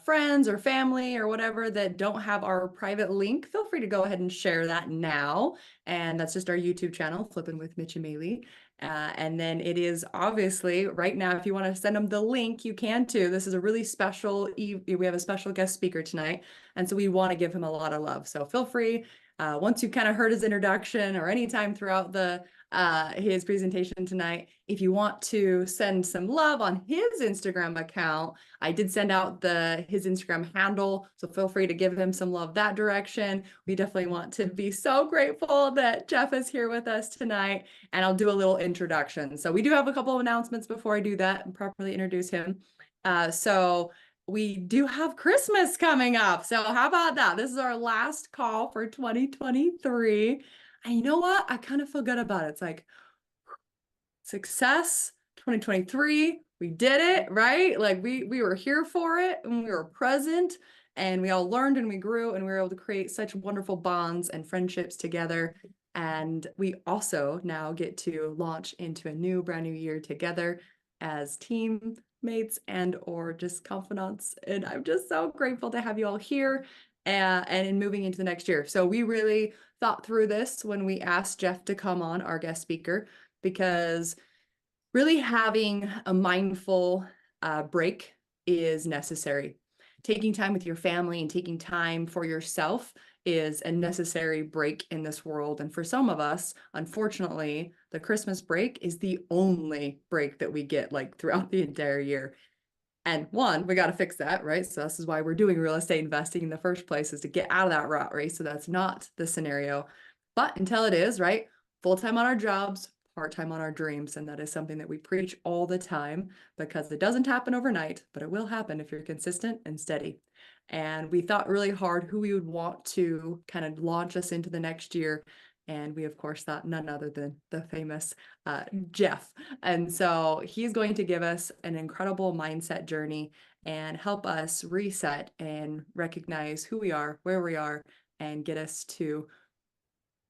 friends or family or whatever that don't have our private link, feel free to go ahead and share that now. And that's just our YouTube channel, Flipping with Mitch Maeli. And then it is obviously right now, if you want to send them the link, you can too. This is a really special, we have a special guest speaker tonight. And so we want to give him a lot of love. So feel free, once you've kind of heard his introduction or anytime throughout his presentation tonight, if you want to send some love on his Instagram account, I did send out his Instagram handle, so feel free to give him some love that direction. We definitely want to be so grateful that Jeff is here with us tonight, and I'll do a little introduction. So we do have a couple of announcements before I do that and properly introduce him. So we do have Christmas coming up. So how about that? This is our last call for 2023. And you know what? I kind of feel good about it. It's like success 2023. We did it, right? Like we were here for it and we were present and we all learned and we grew and we were able to create such wonderful bonds and friendships together. And we also now get to launch into a brand new year together as teammates and or just confidants. And I'm just so grateful to have you all here and in moving into the next year. So we really thought through this when we asked Jeff to come on, our guest speaker, because really having a mindful break is necessary. Taking time with your family and taking time for yourself is a necessary break in this world. And for some of us, unfortunately, the Christmas break is the only break that we get like throughout the entire year. And one, we got to fix that, right? So this is why we're doing real estate investing in the first place, is to get out of that rat race. So that's not the scenario. But until it is, right? Full-time on our jobs, part-time on our dreams. And that is something that we preach all the time because it doesn't happen overnight, but it will happen if you're consistent and steady. And we thought really hard who we would want to kind of launch us into the next year. And we, of course, thought none other than the famous Jeff. And so he's going to give us an incredible mindset journey and help us reset and recognize who we are, where we are, and get us to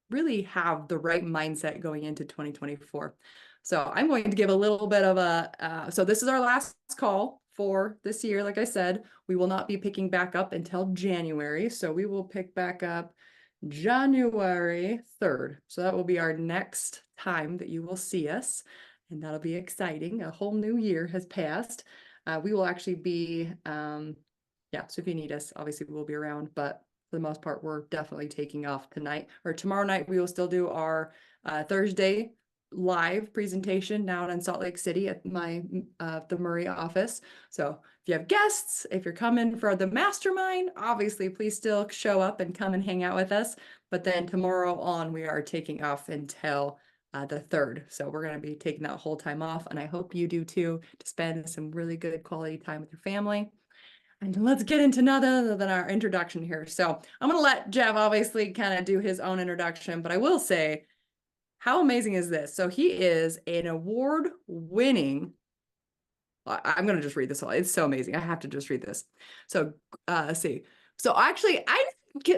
really have the right mindset going into 2024. So I'm going to give a little bit of so this is our last call for this year. Like I said, we will not be picking back up until January. So we will pick back up January 3rd. So that will be our next time that you will see us. And that'll be exciting. A whole new year has passed. We will actually be, yeah, so if you need us, obviously we'll be around, but for the most part, we're definitely taking off tonight or tomorrow night. We will still do our Thursday live presentation down in Salt Lake City at the Murray office. So if you have guests, if you're coming for the mastermind, obviously please still show up and come and hang out with us. But then tomorrow on, we are taking off until the 3rd. So we're going to be taking that whole time off. And I hope you do too, to spend some really good quality time with your family. And let's get into none other than our introduction here. So I'm going to let Jeff obviously kind of do his own introduction, but I will say, how amazing is this? So he is an award-winning, I'm going to just read this all. It's so amazing. I have to just read this. So let's see. So actually,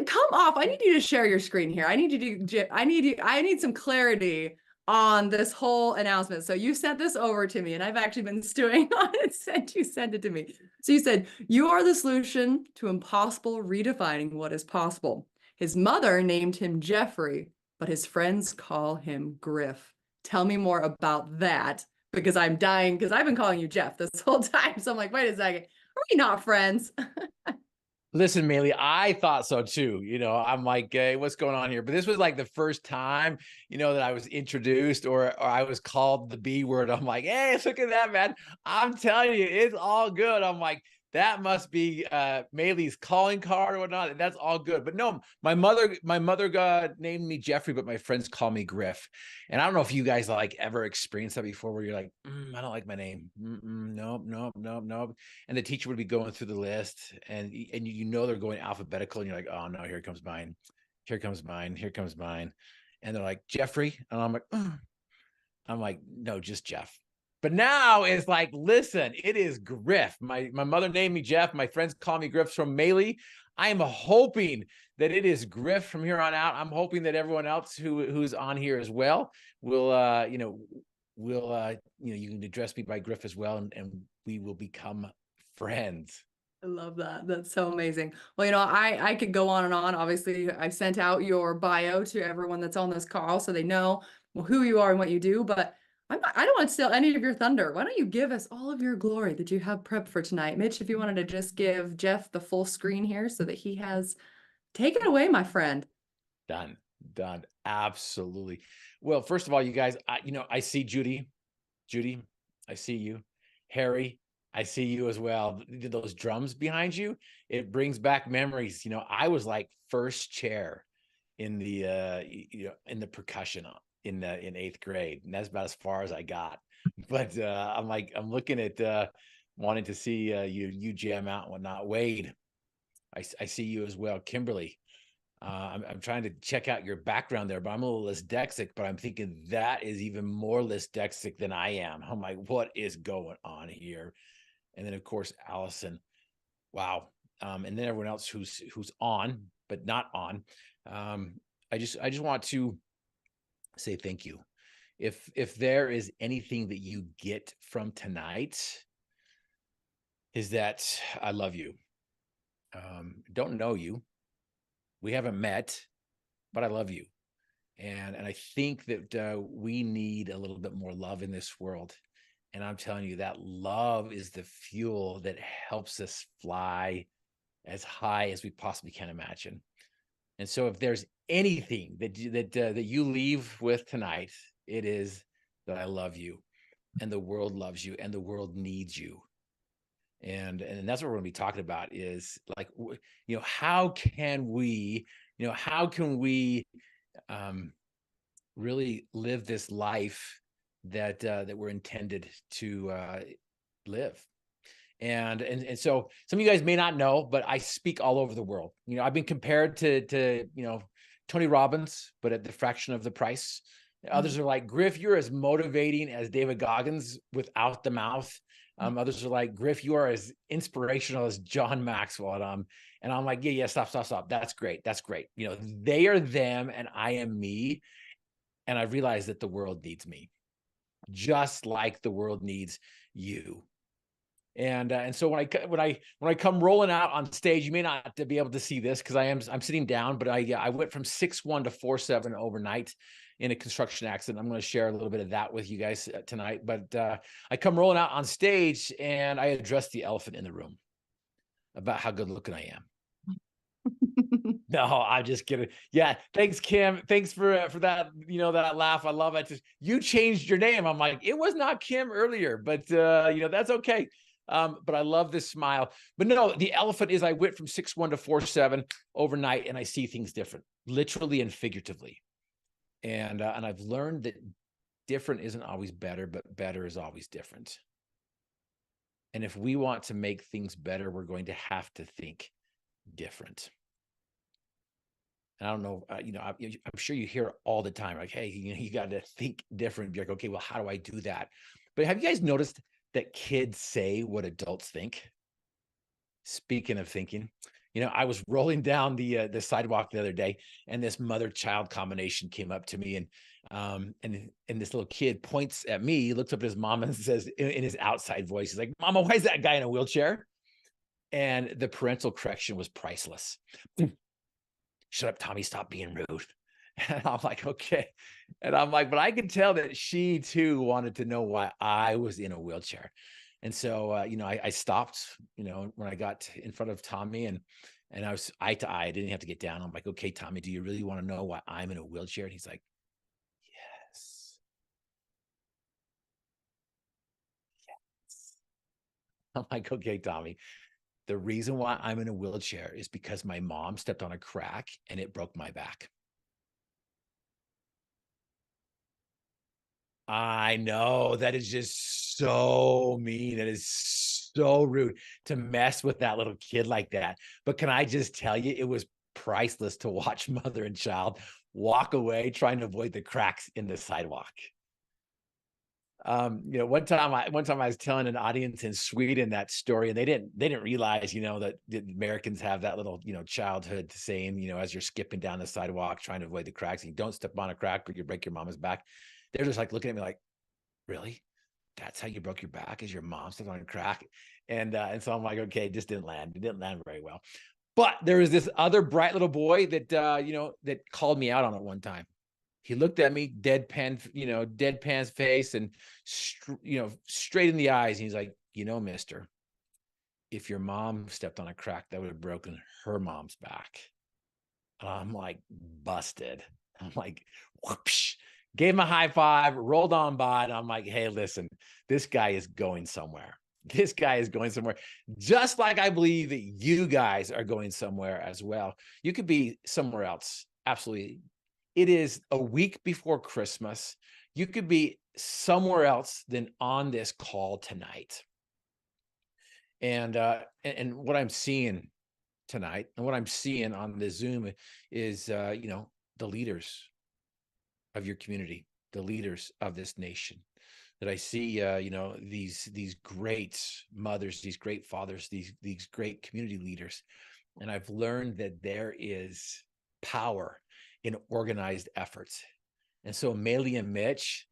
come off. I need you to share your screen here. I need some clarity on this whole announcement. So you sent this over to me and I've actually been stewing on it since you sent it to me. So you said, you are the solution to impossible, redefining what is possible. His mother named him Jeffrey, but his friends call him Griff. Tell me more about that, because I'm dying, because I've been calling you Jeff this whole time. So I'm like, wait a second, are we not friends? Listen, Maeli, I thought so too. I'm like, hey, what's going on here? But this was like the first time, that I was introduced or I was called the B word. I'm like, hey, look at that, man. I'm telling you, it's all good. I'm like, that must be Maeli's calling card or whatnot. That's all good. But no, my mother named me Jeffrey, but my friends call me Griff. And I don't know if you guys like ever experienced that before, where you're like, I don't like my name. Nope, nope, nope, nope. And the teacher would be going through the list, and they're going alphabetical, and you're like, oh no, here comes mine, here comes mine, here comes mine. And they're like, Jeffrey, and I'm like, no, just Jeff. But now it's like, listen, it is Griff. My mother named me Jeff. My friends call me Griff from Maeli. I am hoping that it is Griff from here on out. I'm hoping that everyone else who's on here as well will, you can address me by Griff as well, and we will become friends. I love that. That's so amazing. Well, I could go on and on. Obviously, I sent out your bio to everyone that's on this call so they know who you are and what you do, but I don't want to steal any of your thunder. Why don't you give us all of your glory that you have prepped for tonight? Mitch, if you wanted to just give Jeff the full screen here so that he has. Take it away, my friend. Done. Done. Absolutely. Well, first of all, you guys, I see Judy. Judy, I see you. Harry, I see you as well. Those drums behind you, it brings back memories. I was like first chair in the in the percussion in 8th grade, and that's about as far as I got. But I'm looking at wanting to see you jam out and whatnot. Wade, I see you as well. Kimberly, I'm trying to check out your background there, but I'm a little dyslexic, but I'm thinking that is even more dyslexic than I am. I'm like, what is going on here? And then of course, Allison, wow. And then everyone else who's on, but not on. I just want to say thank you. If there is anything that you get from tonight, is that I love you. Don't know you. We haven't met, but I love you. And I think that we need a little bit more love in this world. And I'm telling you, that love is the fuel that helps us fly as high as we possibly can imagine. And so if there's anything that you leave with tonight, it is that I love you, and the world loves you, and the world needs you. And that's what we're going to be talking about is like, how can we really live this life that we're intended to live. And so some of you guys may not know, but I speak all over the world. I've been compared to Tony Robbins, but at the fraction of the price. Others are like, Griff, you're as motivating as David Goggins without the mouth. Others are like, Griff, you are as inspirational as John Maxwell. And I'm like, yeah, stop. That's great. They are them and I am me. And I realized that the world needs me, just like the world needs you. And so when I come rolling out on stage, you may not be able to see this because I'm sitting down, but I went from 6'1" to 4'7" overnight in a construction accident. I'm going to share a little bit of that with you guys tonight. But I come rolling out on stage and I address the elephant in the room about how good looking I am. No, I'm just kidding. Yeah, thanks, Kim. Thanks for that. That laugh. I love it. You changed your name. I'm like, it was not Kim earlier, but that's okay. But I love this smile. But no, the elephant is I went from 6'1" to 4'7" overnight, and I see things different, literally and figuratively. And I've learned that different isn't always better, but better is always different. And if we want to make things better, we're going to have to think different. And I don't know, I'm sure you hear it all the time, like, hey, you got to think different. Be like, okay, well, how do I do that? But have you guys noticed that kids say what adults think? Speaking of thinking, I was rolling down the sidewalk the other day, and this mother-child combination came up to me, and this little kid points at me, looks up at his mom, and says in his outside voice, he's like, "Mama, why is that guy in a wheelchair?" And the parental correction was priceless. Shut up, Tommy, stop being rude. And I'm like, okay. And I'm like, but I could tell that she too wanted to know why I was in a wheelchair. And so, I stopped, when I got in front of Tommy and I was eye to eye. I didn't have to get down. I'm like, okay, Tommy, do you really want to know why I'm in a wheelchair? And he's like, yes. Yes. I'm like, okay, Tommy, the reason why I'm in a wheelchair is because my mom stepped on a crack and it broke my back. I know that is just so mean. It is so rude to mess with that little kid like that. But can I just tell you, it was priceless to watch mother and child walk away trying to avoid the cracks in the sidewalk. One time I was telling an audience in Sweden that story, and they didn't realize, that the Americans have that little, childhood saying, as you're skipping down the sidewalk trying to avoid the cracks, you don't step on a crack or you break your mama's back. They're just like looking at me like, really? That's how you broke your back? Is your mom stepped on a crack? And so I'm like, okay, it just didn't land. It didn't land very well. But there was this other bright little boy that, you know, that called me out on it one time. He looked at me, deadpan's face, and, you know, straight in the eyes. And he's like, you know, mister, if your mom stepped on a crack, that would have broken her mom's back. And I'm like, busted. I'm like, whoosh, gave him a high five, rolled on by, and I'm like, hey, listen, this guy is going somewhere. This guy is going somewhere, just like I believe that you guys are going somewhere as well. You could be somewhere else. Absolutely. It is a week before Christmas. You could be somewhere else than on this call tonight. And what I'm seeing tonight and what I'm seeing on the Zoom is, you know, the leaders of your community, the leaders of this nation, that I see, you know, these great mothers, these great fathers, these great community leaders. And I've learned that there is power in organized efforts. And so Maeli and Mitch,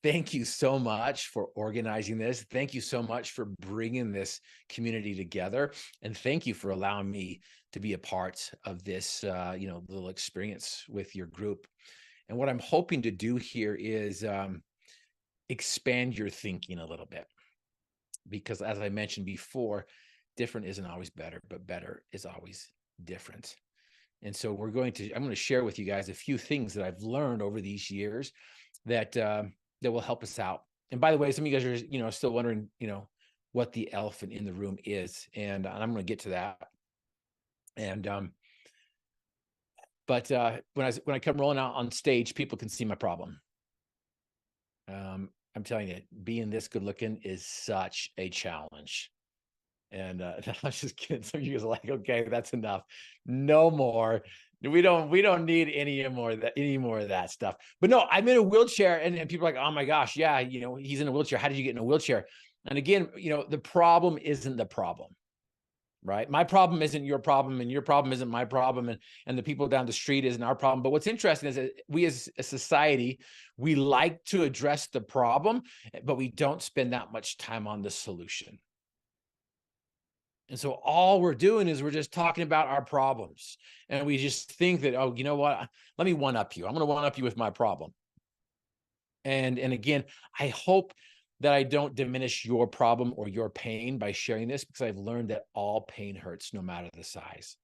thank you so much for organizing this. Thank you so much for bringing this community together. And thank you for allowing me to be a part of this, you know, little experience with your group. And what I'm hoping to do here is expand your thinking a little bit. Because as I mentioned before, different isn't always better, but better is always different. And so I'm going to share with you guys a few things that I've learned over these years that that will help us out. And by the way, some of you guys are, you know, still wondering, you know, what the elephant in the room is, and I'm going to get to that. And but when I come rolling out on stage, people can see my problem. I'm telling you, being this good looking is such a challenge. And I was just kidding. Some of you guys are like, okay, that's enough. No more. We don't need any more of that stuff. But no, I'm in a wheelchair, and people are like, oh my gosh, yeah, you know, he's in a wheelchair. How did you get in a wheelchair? And again, you know, the problem isn't the problem, right? My problem isn't your problem, and your problem isn't my problem, and the people down the street isn't our problem. But what's interesting is that we as a society, we like to address the problem, but we don't spend that much time on the solution. And so all we're doing is we're just talking about our problems. And we just think that, oh, you know what? Let me one up you. I'm going to one up you with my problem. And again, I hope that I don't diminish your problem or your pain by sharing this, because I've learned that all pain hurts no matter the size.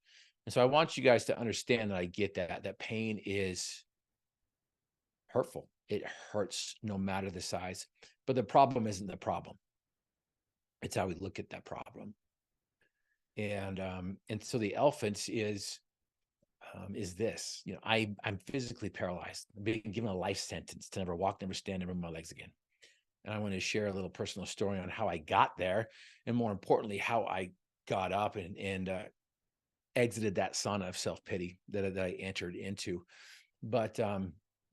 And so I want you guys to understand that I get that pain is hurtful. It hurts no matter the size. But the problem isn't the problem. It's how we look at that problem. And so the elephant is this, you know, I'm physically paralyzed. I'm being given a life sentence to never walk, never stand, never move my legs again. And I want to share a little personal story on how I got there, and more importantly, how I got up and exited that sauna of self-pity that I entered into. But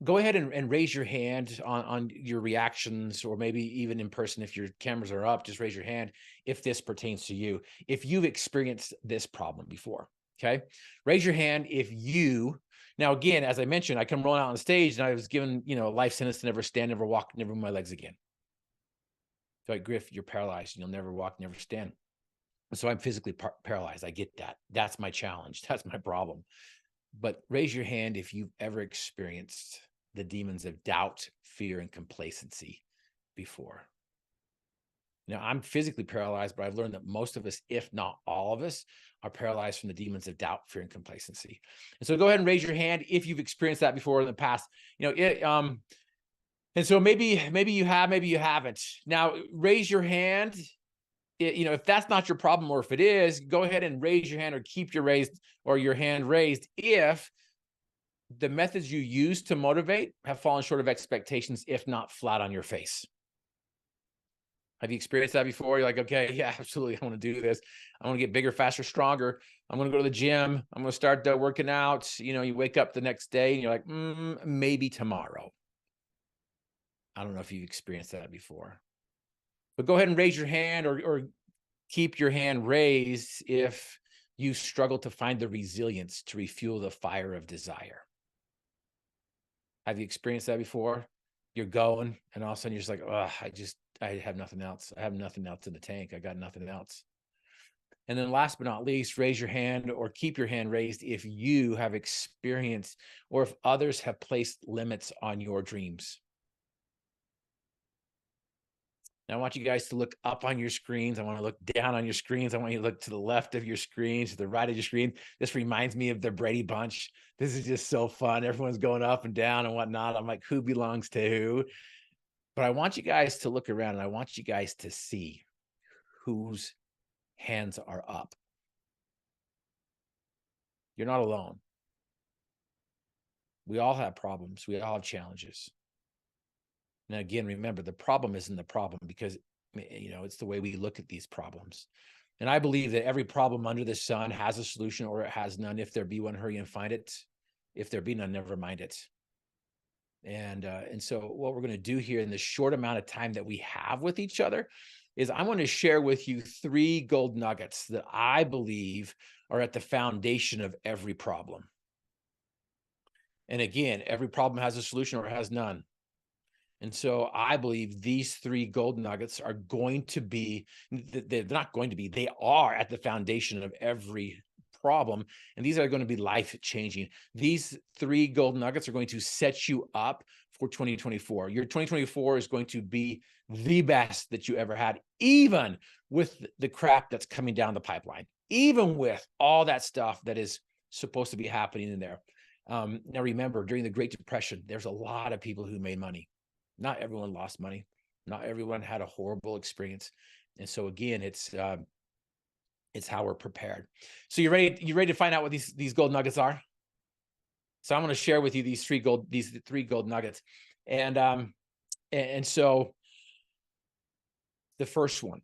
go ahead and raise your hand on your reactions, or maybe even in person, if your cameras are up, just raise your hand if this pertains to you, if you've experienced this problem before. Okay, raise your hand if you. Now, again, as I mentioned, I come rolling out on stage and I was given, you know, a life sentence to never stand, never walk, never move my legs again. So like, Griff, you're paralyzed, you'll never walk, never stand. So I'm physically paralyzed. I get that. That's my challenge. That's my problem. But raise your hand if you've ever experienced the demons of doubt, fear, and complacency before. Now, I'm physically paralyzed, but I've learned that most of us, if not all of us, are paralyzed from the demons of doubt, fear, and complacency. And so go ahead and raise your hand if you've experienced that before in the past. You know, and so maybe you have, maybe you haven't. Now, raise your hand. You know, if that's not your problem, or if it is, go ahead and raise your hand, or keep your hand raised if the methods you use to motivate have fallen short of expectations, if not flat on your face. Have you experienced that before? You're like, okay, yeah, absolutely. I want to do this. I want to get bigger, faster, stronger. I'm going to go to the gym. I'm going to start working out. You know, you wake up the next day and you're like, maybe tomorrow. I don't know if you've experienced that before. But go ahead and raise your hand, or keep your hand raised if you struggle to find the resilience to refuel the fire of desire. Have you experienced that before? You're going, and all of a sudden you're just like, oh, have nothing else. I have nothing else in the tank. I got nothing else. And then last but not least, raise your hand or keep your hand raised if you have experienced or if others have placed limits on your dreams. Now I want you guys to look up on your screens. I want to look down on your screens. I want you to look to the left of your screens, to the right of your screen. This reminds me of the Brady Bunch. This is just so fun. Everyone's going up and down and whatnot. I'm like, who belongs to who? But I want you guys to look around and I want you guys to see whose hands are up. You're not alone. We all have problems. We all have challenges. Now, again, remember, the problem isn't the problem because, it's the way we look at these problems. And I believe that every problem under the sun has a solution or it has none. If there be one, hurry and find it. If there be none, never mind it. And so what we're going to do here in the short amount of time that we have with each other is I'm going to share with you 3 gold nuggets that I believe are at the foundation of every problem. And again, every problem has a solution or it has none. And so I believe these 3 gold nuggets are going to be, they're not going to be, they are at the foundation of every problem. And these are going to be life-changing. These 3 gold nuggets are going to set you up for 2024. Your 2024 is going to be the best that you ever had, even with the crap that's coming down the pipeline, even with all that stuff that is supposed to be happening in there. Now, remember, during the Great Depression, there's a lot of people who made money. Not everyone lost money. Not everyone had a horrible experience. And so again, it's how we're prepared. So you ready to find out what these gold nuggets are? So I'm going to share with you these 3 gold nuggets. And so the first one,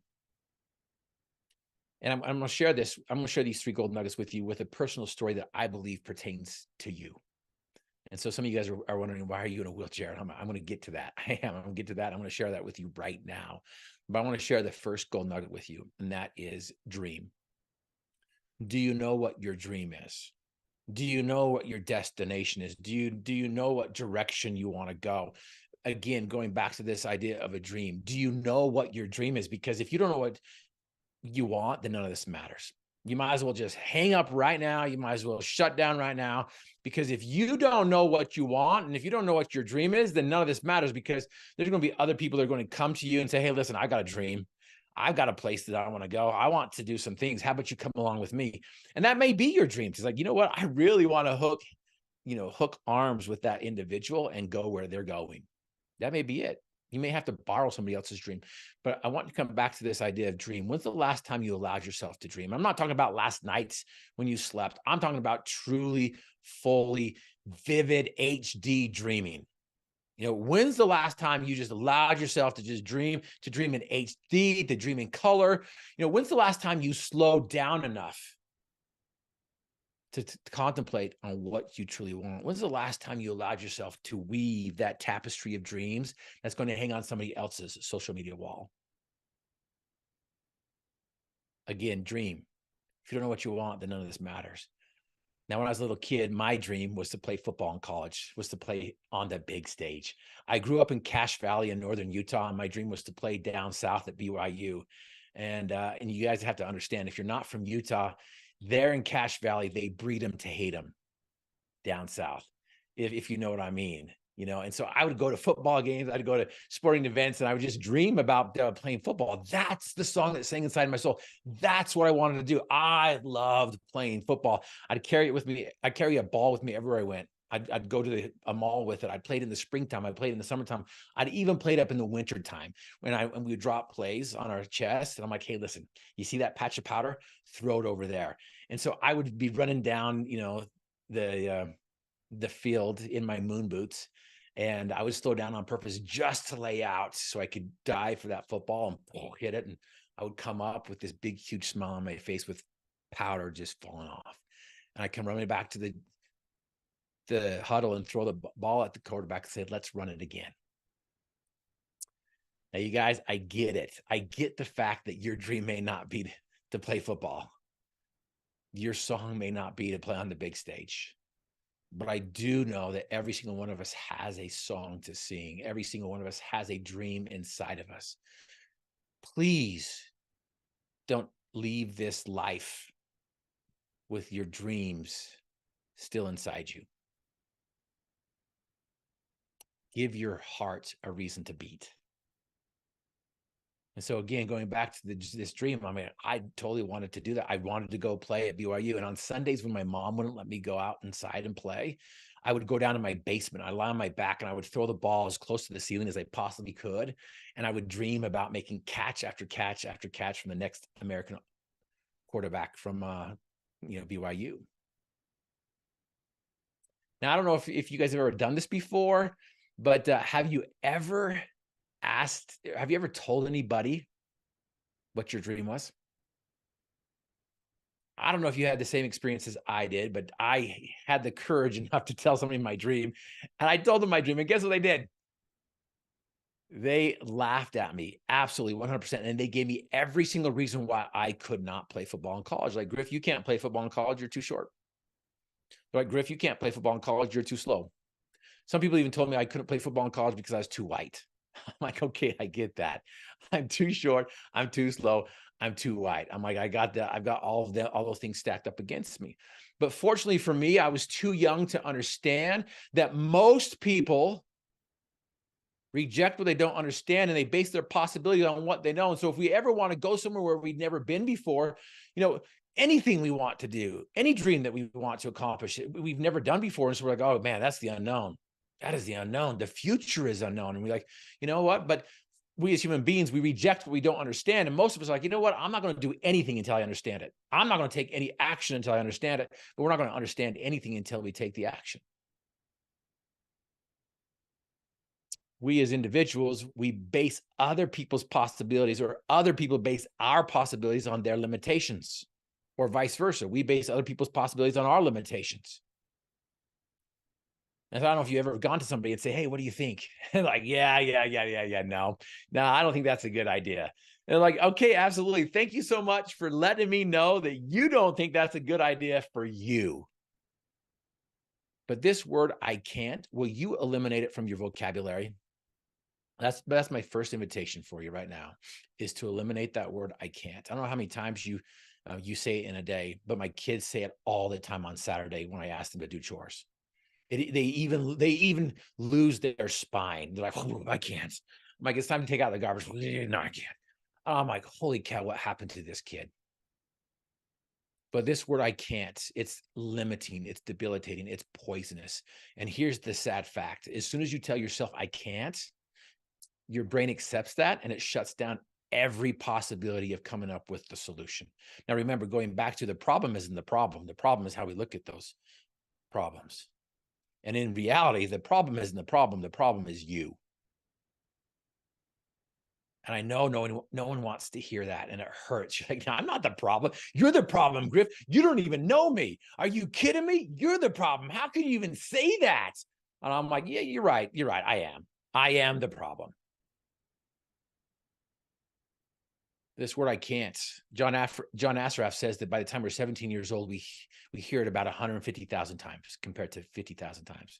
and I'm going to share this. I'm going to share these 3 gold nuggets with you with a personal story that I believe pertains to you. And so some of you guys are wondering, why are you in a wheelchair? I'm going to get to that. I'm going to get to that. I'm going to share that with you right now. But I want to share the first gold nugget with you, and that is dream. Do you know what your dream is? Do you know what your destination is? Do you know what direction you want to go? Again, going back to this idea of a dream. Do you know what your dream is? Because if you don't know what you want, then none of this matters. You might as well just hang up right now. You might as well shut down right now, because if you don't know what you want and if you don't know what your dream is, then none of this matters, because there's going to be other people that are going to come to you and say, hey, listen, I got a dream. I've got a place that I want to go. I want to do some things. How about you come along with me? And that may be your dream. It's like, you know what? I really want to hook arms with that individual and go where they're going. That may be it. You may have to borrow somebody else's dream, but I want to come back to this idea of dream. When's the last time you allowed yourself to dream? I'm not talking about last night when you slept. I'm talking about truly, fully, vivid HD dreaming. When's the last time you just allowed yourself to just dream in HD, to dream in color? When's the last time you slowed down enough to contemplate on what you truly want? When's the last time you allowed yourself to weave that tapestry of dreams that's going to hang on somebody else's social media wall? Again, dream. If you don't know what you want, then none of this matters. Now, when I was a little kid, my dream was to play football in college, was to play on the big stage. I grew up in Cache Valley in northern Utah, and my dream was to play down south at BYU. And you guys have to understand, if you're not from Utah, there in Cache Valley, they breed them to hate them down south, if you know what I mean. And so I would go to football games, I'd go to sporting events, and I would just dream about playing football. That's the song that sang inside my soul. That's what I wanted to do. I loved playing football. I'd carry it with me. I'd carry a ball with me everywhere I went. I'd go to a mall with it. I played in the springtime. I played in the summertime. I'd even played up in the wintertime when we would drop plays on our chest. And I'm like, hey, listen, you see that patch of powder? Throw it over there. And so I would be running down, the field in my moon boots, and I would slow down on purpose just to lay out so I could dive for that football and hit it. And I would come up with this big, huge smile on my face with powder just falling off. And I come running back to the huddle and throw the ball at the quarterback and say, let's run it again. Now, you guys, I get it. I get the fact that your dream may not be to play football. Your song may not be to play on the big stage. But I do know that every single one of us has a song to sing. Every single one of us has a dream inside of us. Please don't leave this life with your dreams still inside you. Give your heart a reason to beat. And so again, going back to this dream, I mean, I totally wanted to do that. I wanted to go play at BYU. And on Sundays when my mom wouldn't let me go out inside and play, I would go down to my basement. I'd lie on my back and I would throw the ball as close to the ceiling as I possibly could. And I would dream about making catch after catch after catch from the next American quarterback from BYU. Now, I don't know if you guys have ever done this before, but have you ever told anybody what your dream was? I don't know if you had the same experience as I did, but I had the courage enough to tell somebody my dream. And I told them my dream, and guess what they did? They laughed at me, absolutely 100%. And they gave me every single reason why I could not play football in college. Like, Griff, you can't play football in college, you're too short. Like, Griff, you can't play football in college, you're too slow. Some people even told me I couldn't play football in college because I was too white. I'm like, okay, I get that. I'm too short, I'm too slow, I'm too white. I'm like, I've got all those things stacked up against me. But fortunately for me, I was too young to understand that most people reject what they don't understand, and they base their possibility on what they know. And so if we ever want to go somewhere where we've never been before, anything we want to do, any dream that we want to accomplish, we've never done before. And so we're like, oh man, that's the unknown. That is the unknown. The future is unknown. And we're like, you know what? But we as human beings, we reject what we don't understand. And most of us are like, you know what? I'm not going to do anything until I understand it. I'm not going to take any action until I understand it. But we're not going to understand anything until we take the action. We as individuals, we base other people's possibilities, or other people base our possibilities on their limitations, or vice versa. We base other people's possibilities on our limitations. And I don't know if you've ever gone to somebody and say, hey, what do you think? And like, yeah. No, I don't think that's a good idea. And they're like, okay, absolutely. Thank you so much for letting me know that you don't think that's a good idea for you. But this word, I can't, will you eliminate it from your vocabulary? That's my first invitation for you right now, is to eliminate that word, I can't. I don't know how many times you say it in a day, but my kids say it all the time on Saturday when I ask them to do chores. They even lose their spine. They're like, oh, I can't. I'm like, it's time to take out the garbage. No, I can't. I'm like, holy cow, what happened to this kid? But this word, I can't, it's limiting, it's debilitating, it's poisonous. And here's the sad fact. As soon as you tell yourself, I can't, your brain accepts that and it shuts down every possibility of coming up with the solution. Now, remember, going back to the problem isn't the problem. The problem is how we look at those problems. And in reality, the problem isn't the problem. The problem is you. And I know no one wants to hear that, and it hurts. You're like, no, I'm not the problem. You're the problem, Griff. You don't even know me. Are you kidding me? You're the problem. How can you even say that? And I'm like, yeah, you're right. You're right. I am the problem. This word, I can't. John Assaraf says that by the time we're 17 years old, we hear it about 150,000 times compared to 50,000 times.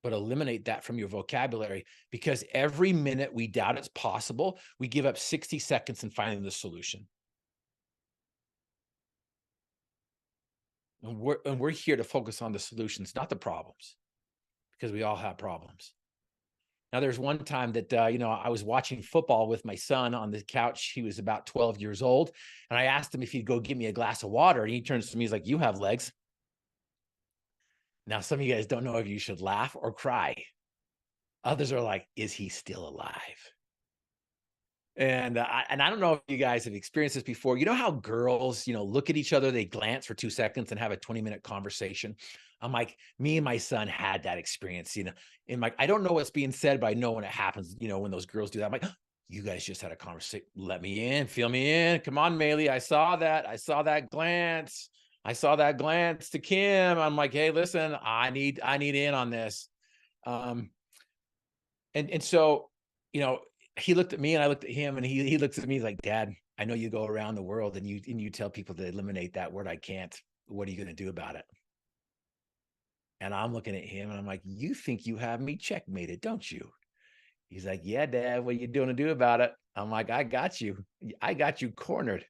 But eliminate that from your vocabulary, because every minute we doubt it's possible, we give up 60 seconds in finding the solution. And we're here to focus on the solutions, not the problems, because we all have problems. Now, there's one time that, I was watching football with my son on the couch. He was about 12 years old. And I asked him if he'd go get me a glass of water. And he turns to me, he's like, you have legs. Now, some of you guys don't know if you should laugh or cry. Others are like, is he still alive? And I don't know if you guys have experienced this before. You know how girls, look at each other, they glance for 2 seconds and have a 20-minute conversation. I'm like, me and my son had that experience, and like, I don't know what's being said, but I know when it happens, when those girls do that, I'm like, you guys just had a conversation. Let me in, feel me in. Come on, Maeli. I saw that glance. I saw that glance to Kim. I'm like, hey, listen, I need in on this. And so, he looked at me and I looked at him, and he looks at me like, Dad, I know you go around the world and you tell people to eliminate that word, I can't. What are you going to do about it? And I'm looking at him and I'm like, you think you have me checkmated, don't you? He's like, yeah, Dad, what are you doing to do about it? I'm like, I got you. I got you cornered.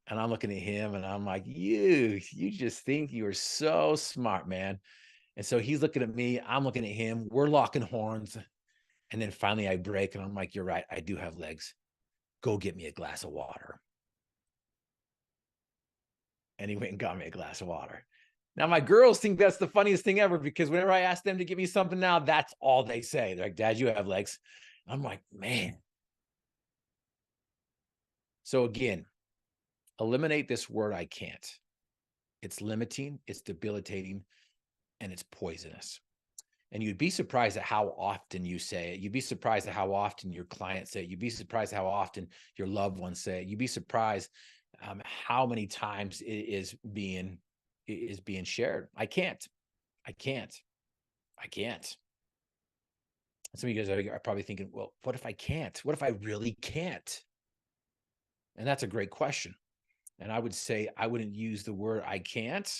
And I'm looking at him and I'm like, you just think you are so smart, man. And so he's looking at me, I'm looking at him, we're locking horns. And then finally I break and I'm like, you're right, I do have legs. Go get me a glass of water. And he went and got me a glass of water. Now, my girls think that's the funniest thing ever because whenever I ask them to give me something now, that's all they say. They're like, Dad, you have legs. I'm like, man. So again, eliminate this word, I can't. It's limiting, it's debilitating, and it's poisonous. And you'd be surprised at how often you say it. You'd be surprised at how often your clients say it. You'd be surprised how often your loved ones say it. You'd be surprised how many times it is being shared. I can't. I can't. I can't. Some of you guys are probably thinking, well, what if I can't? What if I really can't? And that's a great question. And I would say I wouldn't use the word I can't.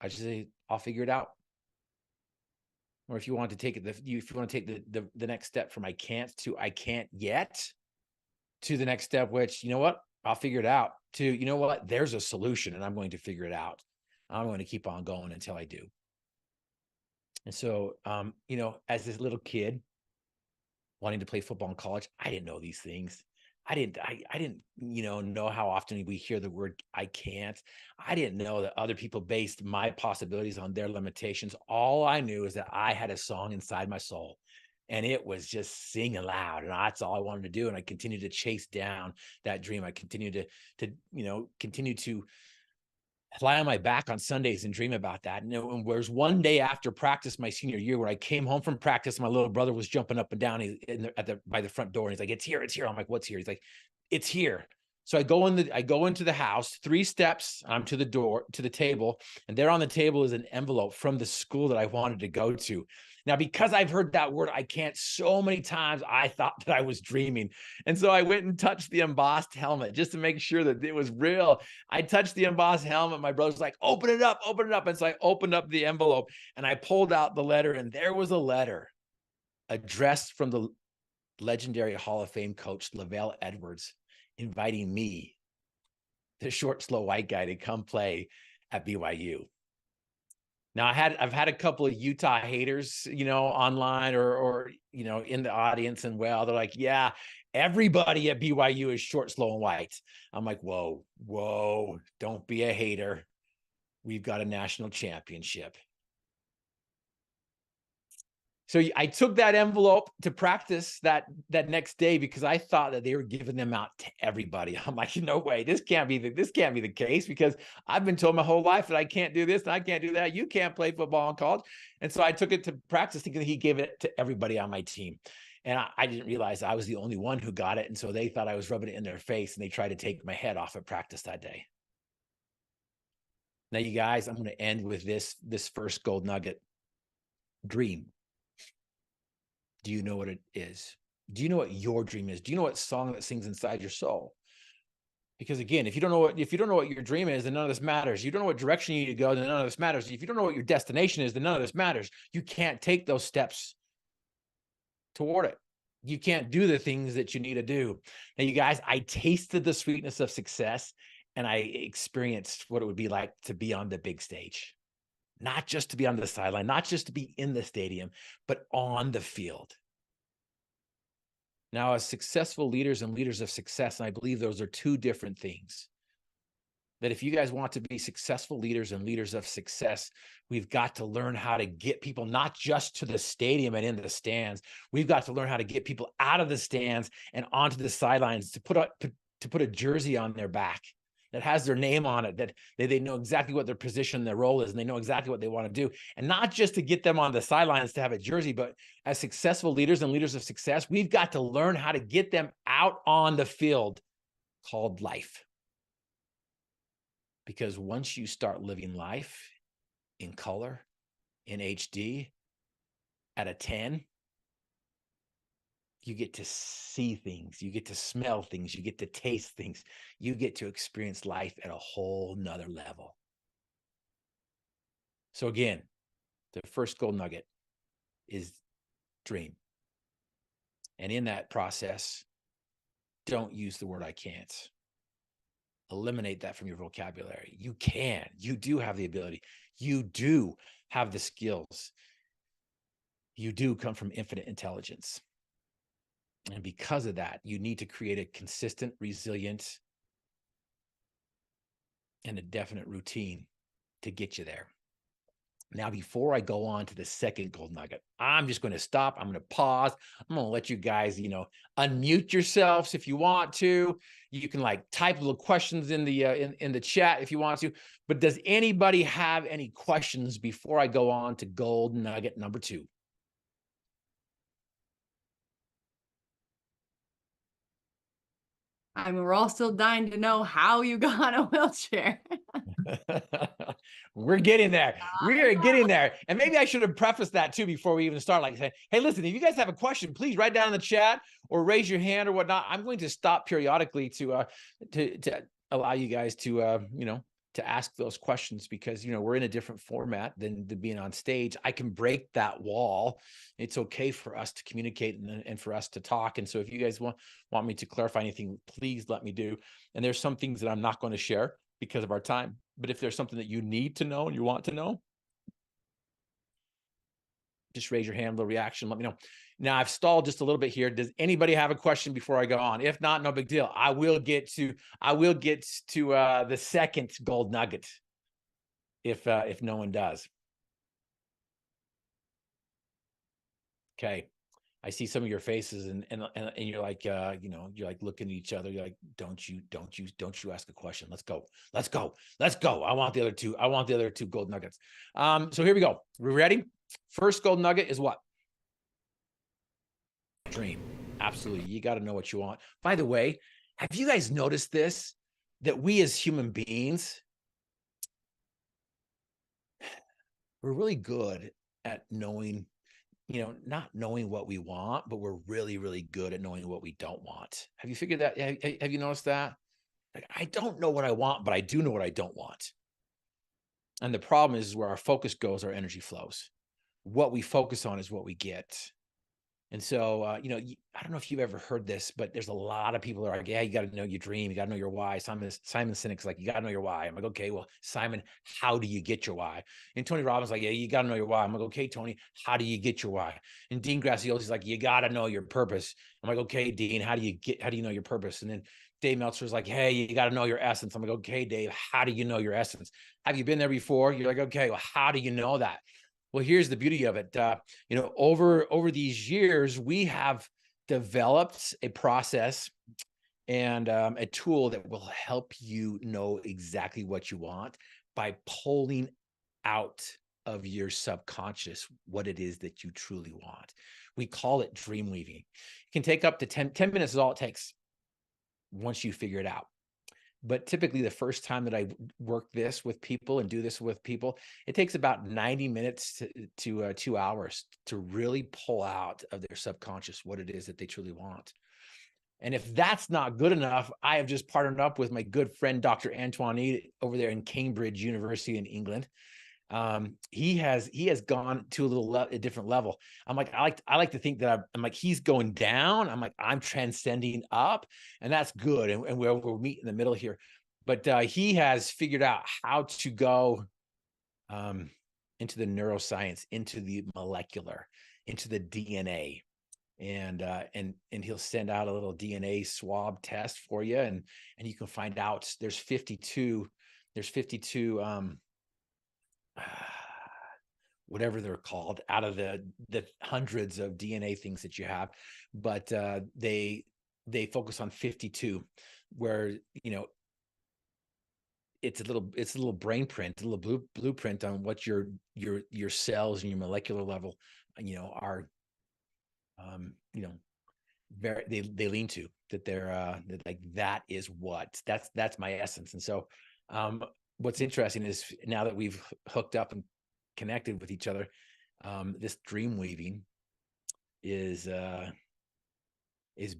I just say I'll figure it out. Or if you want to take it, if you want to take the next step from I can't to I can't yet, to the next step, which, you know what, I'll figure it out, to, you know what, there's a solution and I'm going to figure it out. I'm going to keep on going until I do. And so, you know, as this little kid wanting to play football in college, I didn't know these things. I didn't, you know how often we hear the word I can't. I didn't know that other people based my possibilities on their limitations. All I knew is that I had a song inside my soul and it was just singing loud. And that's all I wanted to do. And I continued to chase down that dream. I continued to, you know, continue to lie on my back on Sundays and dream about that. And there's one day after practice my senior year where I came home from practice, my little brother was jumping up and down by the front door. And he's like, it's here, it's here. I'm like, what's here? He's like, it's here. So I go into the house, 3 steps, I'm to the door, to the table, and there on the table is an envelope from the school that I wanted to go to. Now, because I've heard that word, I can't, so many times, I thought that I was dreaming. And so I went and touched the embossed helmet just to make sure that it was real. I touched the embossed helmet. My brother's like, open it up, open it up. And so I opened up the envelope and I pulled out the letter, and there was a letter addressed from the legendary Hall of Fame coach, Lavelle Edwards, inviting me, the short, slow white guy, to come play at BYU. Now, I've had a couple of Utah haters, you know, online or you know, in the audience, and well, they're like, yeah, everybody at BYU is short, slow, and white. I'm like, whoa, don't be a hater. We've got a national championship. So I took that envelope to practice that next day because I thought that they were giving them out to everybody. I'm like, no way, this can't be the case, because I've been told my whole life that I can't do this and I can't do that. You can't play football in college. And so I took it to practice thinking that he gave it to everybody on my team. And I didn't realize I was the only one who got it. And so they thought I was rubbing it in their face, and they tried to take my head off at practice that day. Now, you guys, I'm going to end with this first gold nugget. Dream. Do you know what it is? Do you know what your dream is? Do you know what song that sings inside your soul? Because again, if you don't know what your dream is, then none of this matters. You don't know what direction you need to go, then none of this matters. If you don't know what your destination is, then none of this matters. You can't take those steps toward it. You can't do the things that you need to do. Now, you guys, I tasted the sweetness of success, and I experienced what it would be like to be on the big stage. Not just to be on the sideline, not just to be in the stadium, but on the field. Now, as successful leaders and leaders of success, and I believe those are 2 different things, that if you guys want to be successful leaders and leaders of success, we've got to learn how to get people not just to the stadium and into the stands. We've got to learn how to get people out of the stands and onto the sidelines, to put a jersey on their back that has their name on it, that they know exactly what their position, their role is, and they know exactly what they want to do. And not just to get them on the sidelines to have a jersey, but as successful leaders and leaders of success, we've got to learn how to get them out on the field called life. Because once you start living life in color, in HD, at a 10, you get to see things, you get to smell things, you get to taste things, you get to experience life at a whole nother level. So again, The first gold nugget is dream. And in that process, don't use the word I can't. Eliminate that from your vocabulary. You can. You do have the ability. You do have the skills. You do come from infinite intelligence. And because of that, you need to create a consistent, resilient, and a definite routine to get you there. Now, before I go on to the second gold nugget, I'm just going to stop. I'm going to pause. I'm going to let you guys, unmute yourselves if you want to. You can like type little questions in the in the chat if you want to. But does anybody have any questions before I go on to gold nugget number 2? I mean, we're all still dying to know how you got a wheelchair. We're getting there. We are getting there. And maybe I should have prefaced that too before we even start, like saying, hey, listen, if you guys have a question, please write down in the chat or raise your hand or whatnot. I'm going to stop periodically to allow you guys to to ask those questions, because we're in a different format than being on stage. I can break that wall. It's okay for us to communicate and for us to talk. And so if you guys want me to clarify anything, please let me do. And there's some things that I'm not going to share because of our time. But if there's something that you need to know and you want to know, just raise your hand, little reaction, let me know. Now, I've stalled just a little bit here. Does anybody have a question before I go on? If not, no big deal. I will get to the second gold nugget if no one does. Okay. I see some of your faces and you're like, you're like looking at each other. You're like, don't you ask a question. Let's go. I want the other two gold nuggets. So here we go. We ready? First gold nugget is what? Dream. Absolutely. You got to know what you want. By the way, have you guys noticed this? That we as human beings, we're really good at knowing, not knowing what we want, but we're really, really good at knowing what we don't want. Have you figured that? Have you noticed that? Like, I don't know what I want, but I do know what I don't want. And the problem is where our focus goes, our energy flows. What we focus on is what we get. And so, I don't know if you've ever heard this, but there's a lot of people that are like, yeah, you got to know your dream. You got to know your why. Simon Sinek's like, you got to know your why. I'm like, okay, well, Simon, how do you get your why? And Tony Robbins like, yeah, you got to know your why. I'm like, okay, Tony, how do you get your why? And Dean Graciosi's like, you got to know your purpose. I'm like, okay, Dean, how do you know your purpose? And then Dave Meltzer's like, hey, you got to know your essence. I'm like, okay, Dave, how do you know your essence? Have you been there before? You're like, okay, well, how do you know that? Well, here's the beauty of it. Over these years, we have developed a process and a tool that will help you know exactly what you want by pulling out of your subconscious what it is that you truly want. We call it dream weaving. It can take up to 10 minutes is all it takes once you figure it out. But typically the first time that I work this with people and do this with people, it takes about 90 minutes to 2 hours to really pull out of their subconscious what it is that they truly want. And if that's not good enough, I have just partnered up with my good friend, Dr. Antoine over there in Cambridge University in England. He has gone to a different level. I'm like, I like to think that I'm like, he's going down. I'm like, I'm transcending up, and that's good. And we'll meet in the middle here. But he has figured out how to go into the neuroscience, into the molecular, into the DNA. And he'll send out a little DNA swab test for you. And you can find out there's 52 whatever they're called out of the hundreds of DNA things that you have, but they focus on 52, where it's a little brain print, a little blueprint on what your cells and your molecular level are very they lean to, that they're like, that's my essence. And so what's interesting is now that we've hooked up and connected with each other, this dream weaving is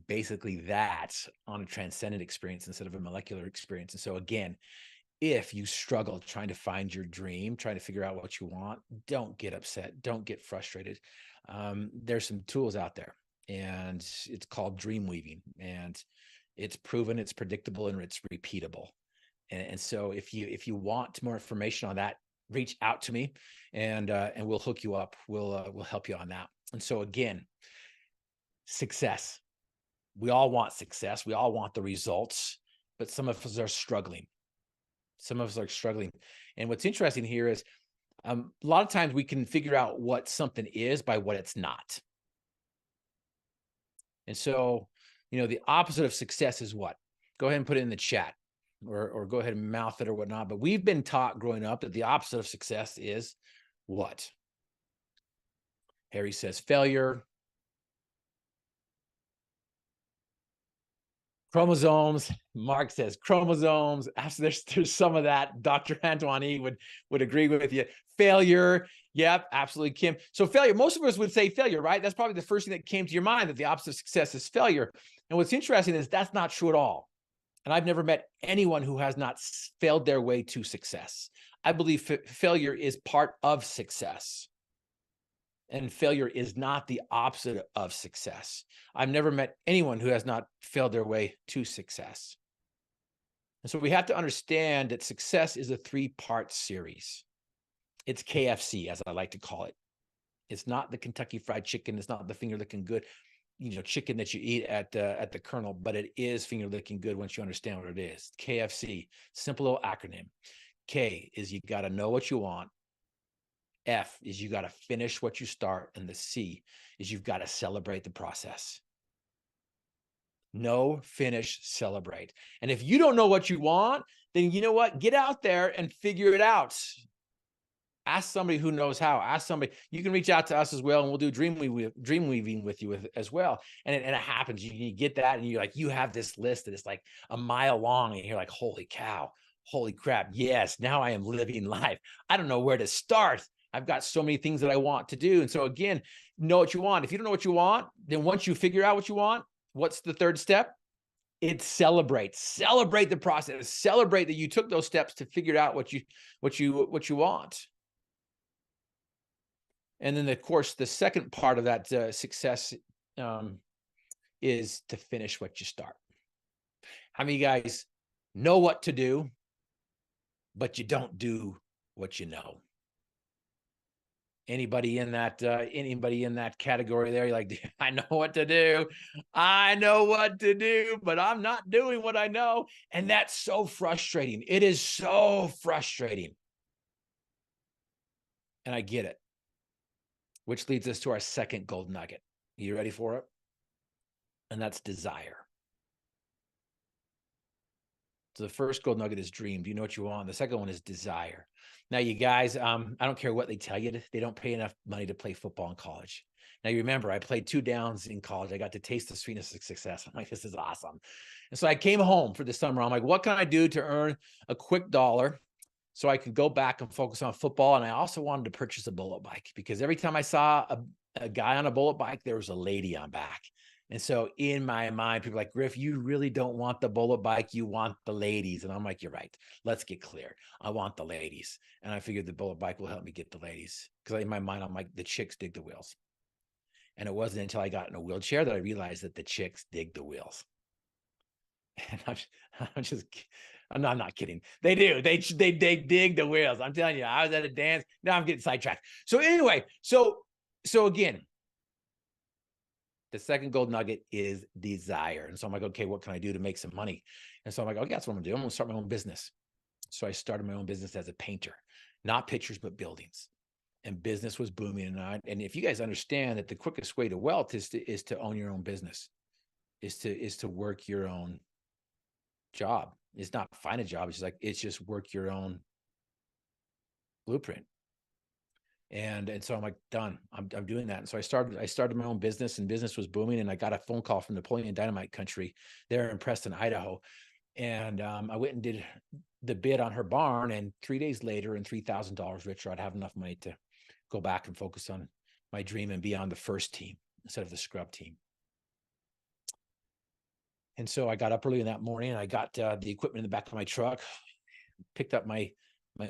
basically that on a transcendent experience instead of a molecular experience. And so again, if you struggle trying to find your dream, trying to figure out what you want, don't get upset. Don't get frustrated. There's some tools out there, and it's called dream weaving, and it's proven, it's predictable, and it's repeatable. And so if you want more information on that, reach out to me, and we'll hook you up. We'll help you on that. And so again, success. We all want success. We all want the results, but some of us are struggling. Some of us are struggling. And what's interesting here is a lot of times we can figure out what something is by what it's not. And so, the opposite of success is what? Go ahead and put it in the chat, or go ahead and mouth it or whatnot. But we've been taught growing up that the opposite of success is what? Harry says failure. Chromosomes. Mark says chromosomes. There's some of that. Dr. Antoine E would agree with you. Failure. Yep, absolutely, Kim. So failure, most of us would say failure, right? That's probably the first thing that came to your mind, that the opposite of success is failure. And what's interesting is that's not true at all. And I've never met anyone who has not failed their way to success. I believe failure is part of success. And failure is not the opposite of success. I've never met anyone who has not failed their way to success. And so we have to understand that success is a 3-part series. It's KFC, as I like to call it. It's not the Kentucky Fried Chicken. It's not the finger licking good, chicken that you eat at the Colonel, but it is finger licking good once you understand what it is. KFC, simple little acronym. K is you got to know what you want. F is you got to finish what you start. And the C is you've got to celebrate the process. Know, finish, celebrate. And if you don't know what you want, then you know what? Get out there and figure it out. Ask somebody who knows how. Ask somebody. You can reach out to us as well, and we'll do dream weaving with you as well. And it happens. You get that, and you have this list that is like a mile long, and you're like, holy cow, holy crap. Yes, now I am living life. I don't know where to start. I've got so many things that I want to do. And so again, know what you want. If you don't know what you want, then once you figure out what you want, what's the third step? It's celebrate. Celebrate the process. Celebrate that you took those steps to figure out what you want. And then, of course, the second part of that success is to finish what you start. How many guys know what to do, but you don't do what you know? Anybody in that category there? You're like, I know what to do. I know what to do, but I'm not doing what I know. And that's so frustrating. It is so frustrating. And I get it. Which leads us to our second gold nugget. You ready for it? And that's desire. So the first gold nugget is dream. Do you know what you want? The second one is desire. Now, you guys, I don't care what they tell you. They don't pay enough money to play football in college. Now, you remember, I played 2 downs in college. I got to taste the sweetness of success. I'm like, this is awesome. And so I came home for the summer. I'm like, what can I do to earn a quick dollar so I could go back and focus on football? And I also wanted to purchase a bullet bike, because every time I saw a guy on a bullet bike, there was a lady on back. And so in my mind, people are like, Griff, you really don't want the bullet bike. You want the ladies. And I'm like, you're right. Let's get clear. I want the ladies. And I figured the bullet bike will help me get the ladies. Because in my mind, I'm like, the chicks dig the wheels. And it wasn't until I got in a wheelchair that I realized that the chicks dig the wheels. And I'm not kidding. They do. They dig the wheels. I'm telling you, I was at a dance. Now I'm getting sidetracked. So anyway, so again, the second gold nugget is desire. And so I'm like, okay, what can I do to make some money? And so I'm like, okay, that's what I'm gonna do. I'm gonna start my own business. So I started my own business as a painter, not pictures, but buildings. And business was booming. And if you guys understand that the quickest way to wealth is to own your own business, is to work your own job. It's not find a job. It's just work your own blueprint. And so I'm like, done. I'm doing that. And so I started my own business, and business was booming. And I got a phone call from Napoleon Dynamite Country there in Preston, Idaho. And I went and did the bid on her barn. And 3 days later, and $3,000 richer, I'd have enough money to go back and focus on my dream and be on the first team instead of the scrub team. And so I got up early in that morning, and I got the equipment in the back of my truck. picked up my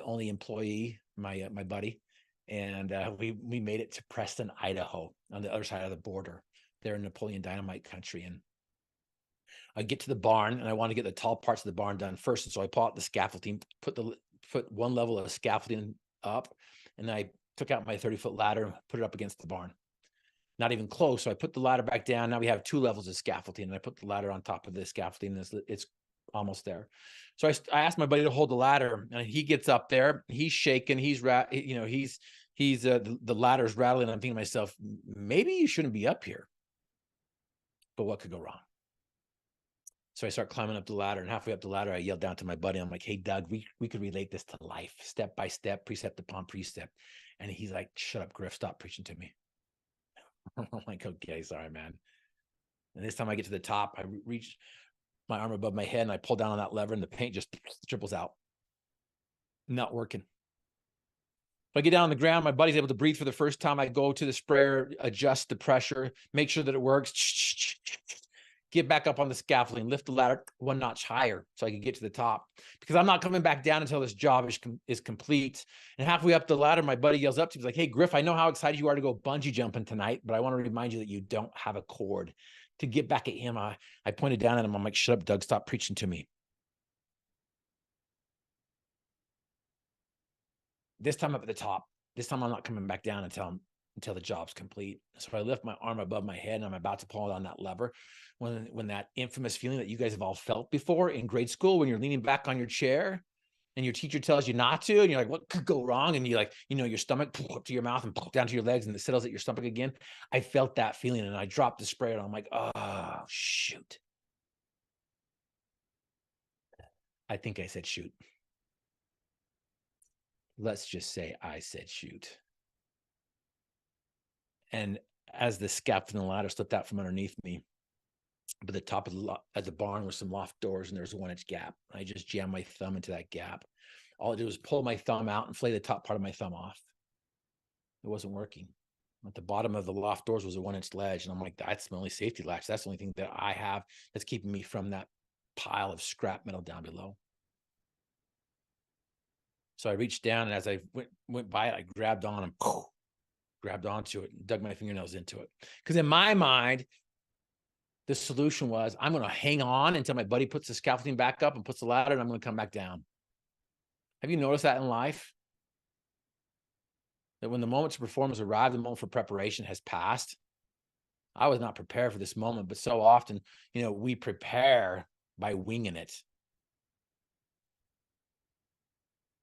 only employee, my buddy, and we made it to Preston, Idaho, on the other side of the border. They're in Napoleon Dynamite country, and I get to the barn, and I want to get the tall parts of the barn done first. And so I pull out the scaffolding, put one level of scaffolding up, and I took out my 30-foot ladder and put it up against the barn. Not even close. So I put the ladder back down. Now we have 2 levels of scaffolding, and I put the ladder on top of the scaffolding, and it's almost there. So I asked my buddy to hold the ladder, and he gets up there. He's shaking. He's the ladder's rattling. I'm thinking to myself, maybe you shouldn't be up here. But what could go wrong? So I start climbing up the ladder, and halfway up the ladder, I yelled down to my buddy. I'm like, hey, Doug, we could relate this to life, step by step, precept upon precept. And he's like, shut up, Griff, stop preaching to me. I'm like, okay, sorry, man. And this time I get to the top, I reach my arm above my head, and I pull down on that lever, and the paint just dribbles out. Not working. If I get down on the ground, my buddy's able to breathe for the first time. I go to the sprayer, adjust the pressure, make sure that it works. Get back up on the scaffolding, lift the ladder 1 notch higher so I can get to the top, because I'm not coming back down until this job is complete. And halfway up the ladder, my buddy yells up to me, he's like, hey, Griff, I know how excited you are to go bungee jumping tonight, but I want to remind you that you don't have a cord. To get back at him, I pointed down at him. I'm like, shut up, Doug, stop preaching to me. This time up at the top, this time I'm not coming back down until the job's complete. So I lift my arm above my head, and I'm about to pull on that lever when that infamous feeling that you guys have all felt before in grade school, when you're leaning back on your chair and your teacher tells you not to, and you're like, what could go wrong? And you like, your stomach up to your mouth and down to your legs, and it settles at your stomach again. I felt that feeling, and I dropped the sprayer, and I'm like, oh, shoot. I think I said shoot. Let's just say I said shoot. And as the scaffolding ladder slipped out from underneath me, but the top of the barn was some loft doors, and there was a 1-inch gap. I just jammed my thumb into that gap. All I did was pull my thumb out and flay the top part of my thumb off. It wasn't working. At the bottom of the loft doors was a 1-inch ledge, and I'm like, that's my only safety latch. That's the only thing that I have that's keeping me from that pile of scrap metal down below. So I reached down, and as I went by it, I grabbed on and grabbed onto it and dug my fingernails into it. Because in my mind, the solution was, I'm going to hang on until my buddy puts the scaffolding back up and puts the ladder, and I'm going to come back down. Have you noticed that in life? That when the moment to perform has arrived, the moment for preparation has passed. I was not prepared for this moment, but so often, we prepare by winging it.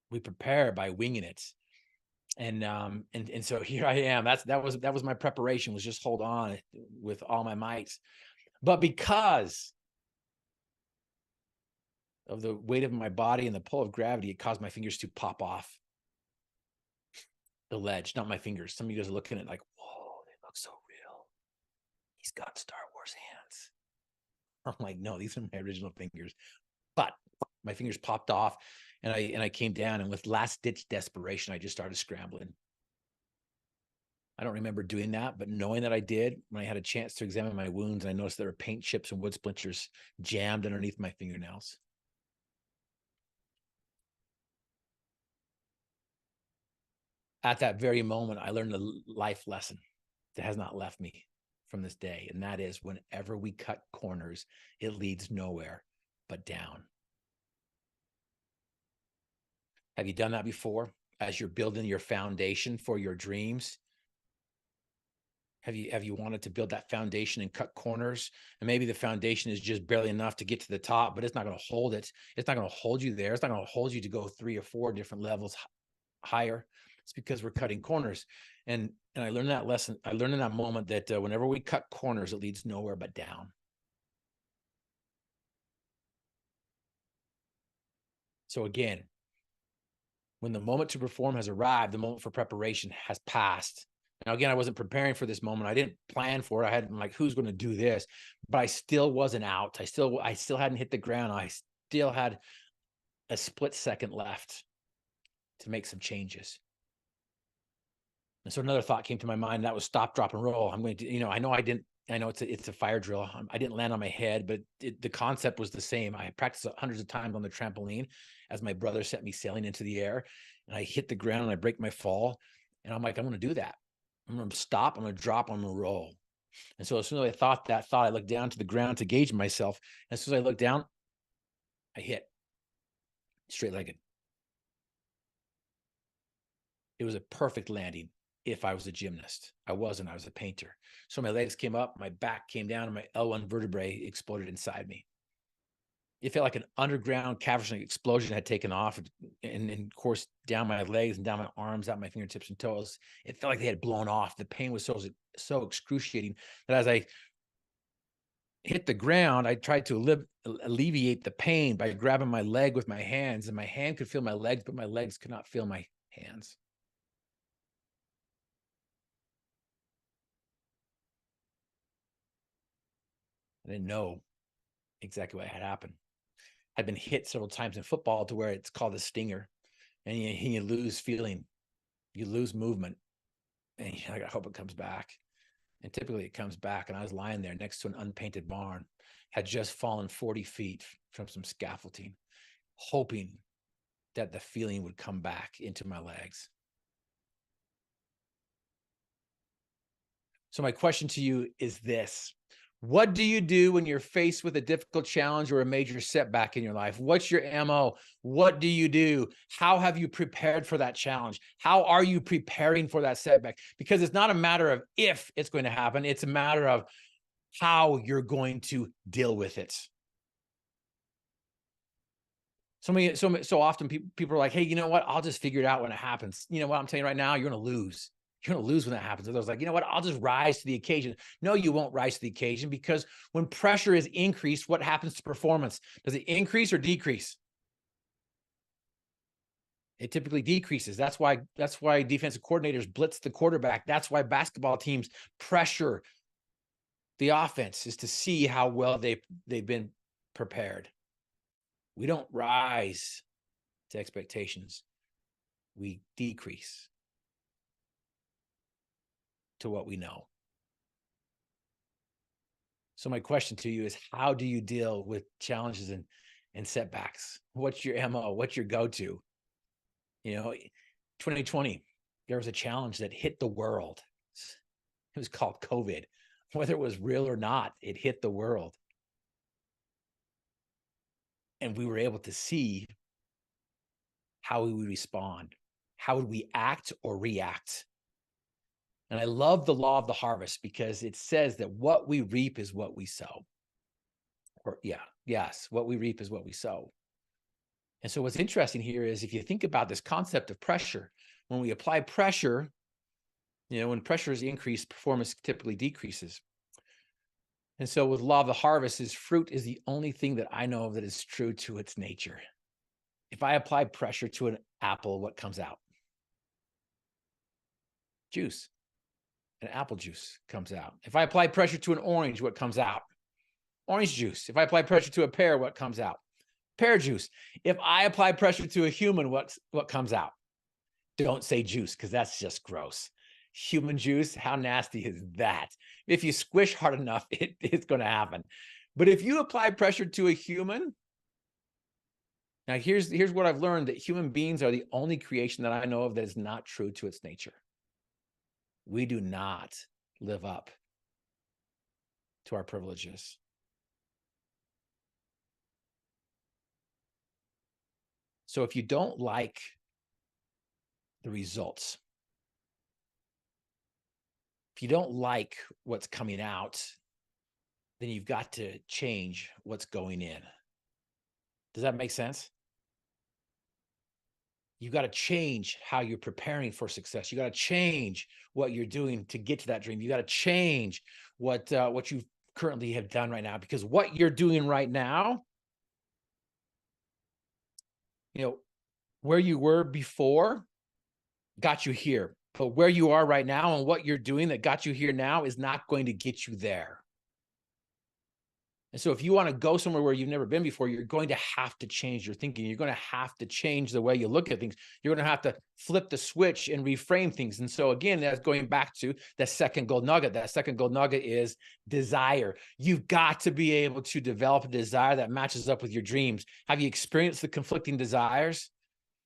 We prepare by winging it. And so here I am. That was my preparation, was just hold on with all my might. But because of the weight of my body and the pull of gravity, it caused my fingers to pop off the ledge, not my fingers. Some of you guys are looking at it like, whoa, they look so real. He's got Star Wars hands. I'm like, no, these are my original fingers. But my fingers popped off, and I came down, and with last-ditch desperation, I just started scrambling. I don't remember doing that, but knowing that I did, when I had a chance to examine my wounds, I noticed there were paint chips and wood splinters jammed underneath my fingernails. At that very moment, I learned a life lesson that has not left me from this day, and that is, whenever we cut corners, it leads nowhere but down. Have you done that before? As you're building your foundation for your dreams, have you wanted to build that foundation and cut corners? And maybe the foundation is just barely enough to get to the top, but it's not going to hold it. It's not going to hold you there. It's not going to hold you to go 3 or 4 different levels higher. It's because we're cutting corners. And I learned that lesson. I learned in that moment that whenever we cut corners, it leads nowhere but down. So again, when the moment to perform has arrived, the moment for preparation has passed. Now, again, I wasn't preparing for this moment. I didn't plan for it. I had like, who's going to do this? But I still wasn't out. I still hadn't hit the ground. I still had a split second left to make some changes. And so another thought came to my mind. That was stop, drop, and roll. I'm going to, I know I didn't I know it's a fire drill. I didn't land on my head, but the concept was the same. I practiced hundreds of times on the trampoline as my brother sent me sailing into the air, and I hit the ground and I break my fall. And I'm like, I'm going to do that. I'm going to stop. I'm going to drop. I'm going to roll. And so as soon as I thought that thought, I looked down to the ground to gauge myself. And as soon as I looked down, I hit straight-legged. It was a perfect landing. If I was a gymnast, I wasn't. I was a painter. So my legs came up, my back came down, and my L1 vertebrae exploded inside me. It felt like an underground cavernous explosion had taken off, and of course down my legs and down my arms, out my fingertips and toes. It felt like they had blown off. The pain was so excruciating that as I hit the ground, I tried to alleviate the pain by grabbing my leg with my hands, and my hand could feel my legs, but my legs could not feel my hands. I didn't know exactly what had happened. I'd been hit several times in football to where it's called a stinger, and you lose feeling, you lose movement, and you're like, I hope it comes back. And typically it comes back. And I was lying there next to an unpainted barn, had just fallen 40 feet from some scaffolding, hoping that the feeling would come back into my legs. So my question to you is this: what do you do when you're faced with a difficult challenge or a major setback in your life? What's your MO? What do you do? How have you prepared for that challenge? How are you preparing for that setback? Because it's not a matter of if it's going to happen. It's a matter of how you're going to deal with it. So often people are like, hey, you know what? I'll just figure it out when it happens. You know what I'm telling you right now? You're going to lose. You're going to lose when that happens. Others like, you know what? I'll just rise to the occasion. No, you won't rise to the occasion, because when pressure is increased, what happens to performance? Does it increase or decrease? It typically decreases. That's why defensive coordinators blitz the quarterback. That's why basketball teams pressure the offense, is to see how well they've been prepared. We don't rise to expectations. We decrease to what we know. So my question to you is, how do you deal with challenges and setbacks? What's your MO? What's your go-to? 2020, there was a challenge that hit the world. It was called COVID. Whether it was real or not, it hit the world. And we were able to see how we would respond. How would we act or react? And I love the law of the harvest, because it says that what we reap is what we sow. What we reap is what we sow. And so what's interesting here is, if you think about this concept of pressure, when we apply pressure, when pressure is increased, performance typically decreases. And so with law of the harvest, is fruit is the only thing that I know of that is true to its nature. If I apply pressure to an apple, what comes out? Juice. An apple juice comes out. If I apply pressure to an orange, what comes out? Orange juice. If I apply pressure to a pear, what comes out? Pear juice. If I apply pressure to a human, what comes out? Don't say juice, because that's just gross. Human juice, how nasty is that? If you squish hard enough, it's going to happen. But if you apply pressure to a human, now here's what I've learned, that human beings are the only creation that I know of that is not true to its nature. We do not live up to our privileges. So if you don't like the results, if you don't like what's coming out, then you've got to change what's going in. Does that make sense? You've got to change how you're preparing for success. You got to change what you're doing to get to that dream. You got to change what you currently have done right now, because what you're doing right now, where you were before got you here, but where you are right now and what you're doing that got you here now is not going to get you there. And so if you want to go somewhere where you've never been before, you're going to have to change your thinking. You're going to have to change the way you look at things. You're going to have to flip the switch and reframe things. And so again, that's going back to the second gold nugget. That second gold nugget is desire. You've got to be able to develop a desire that matches up with your dreams. Have you experienced the conflicting desires?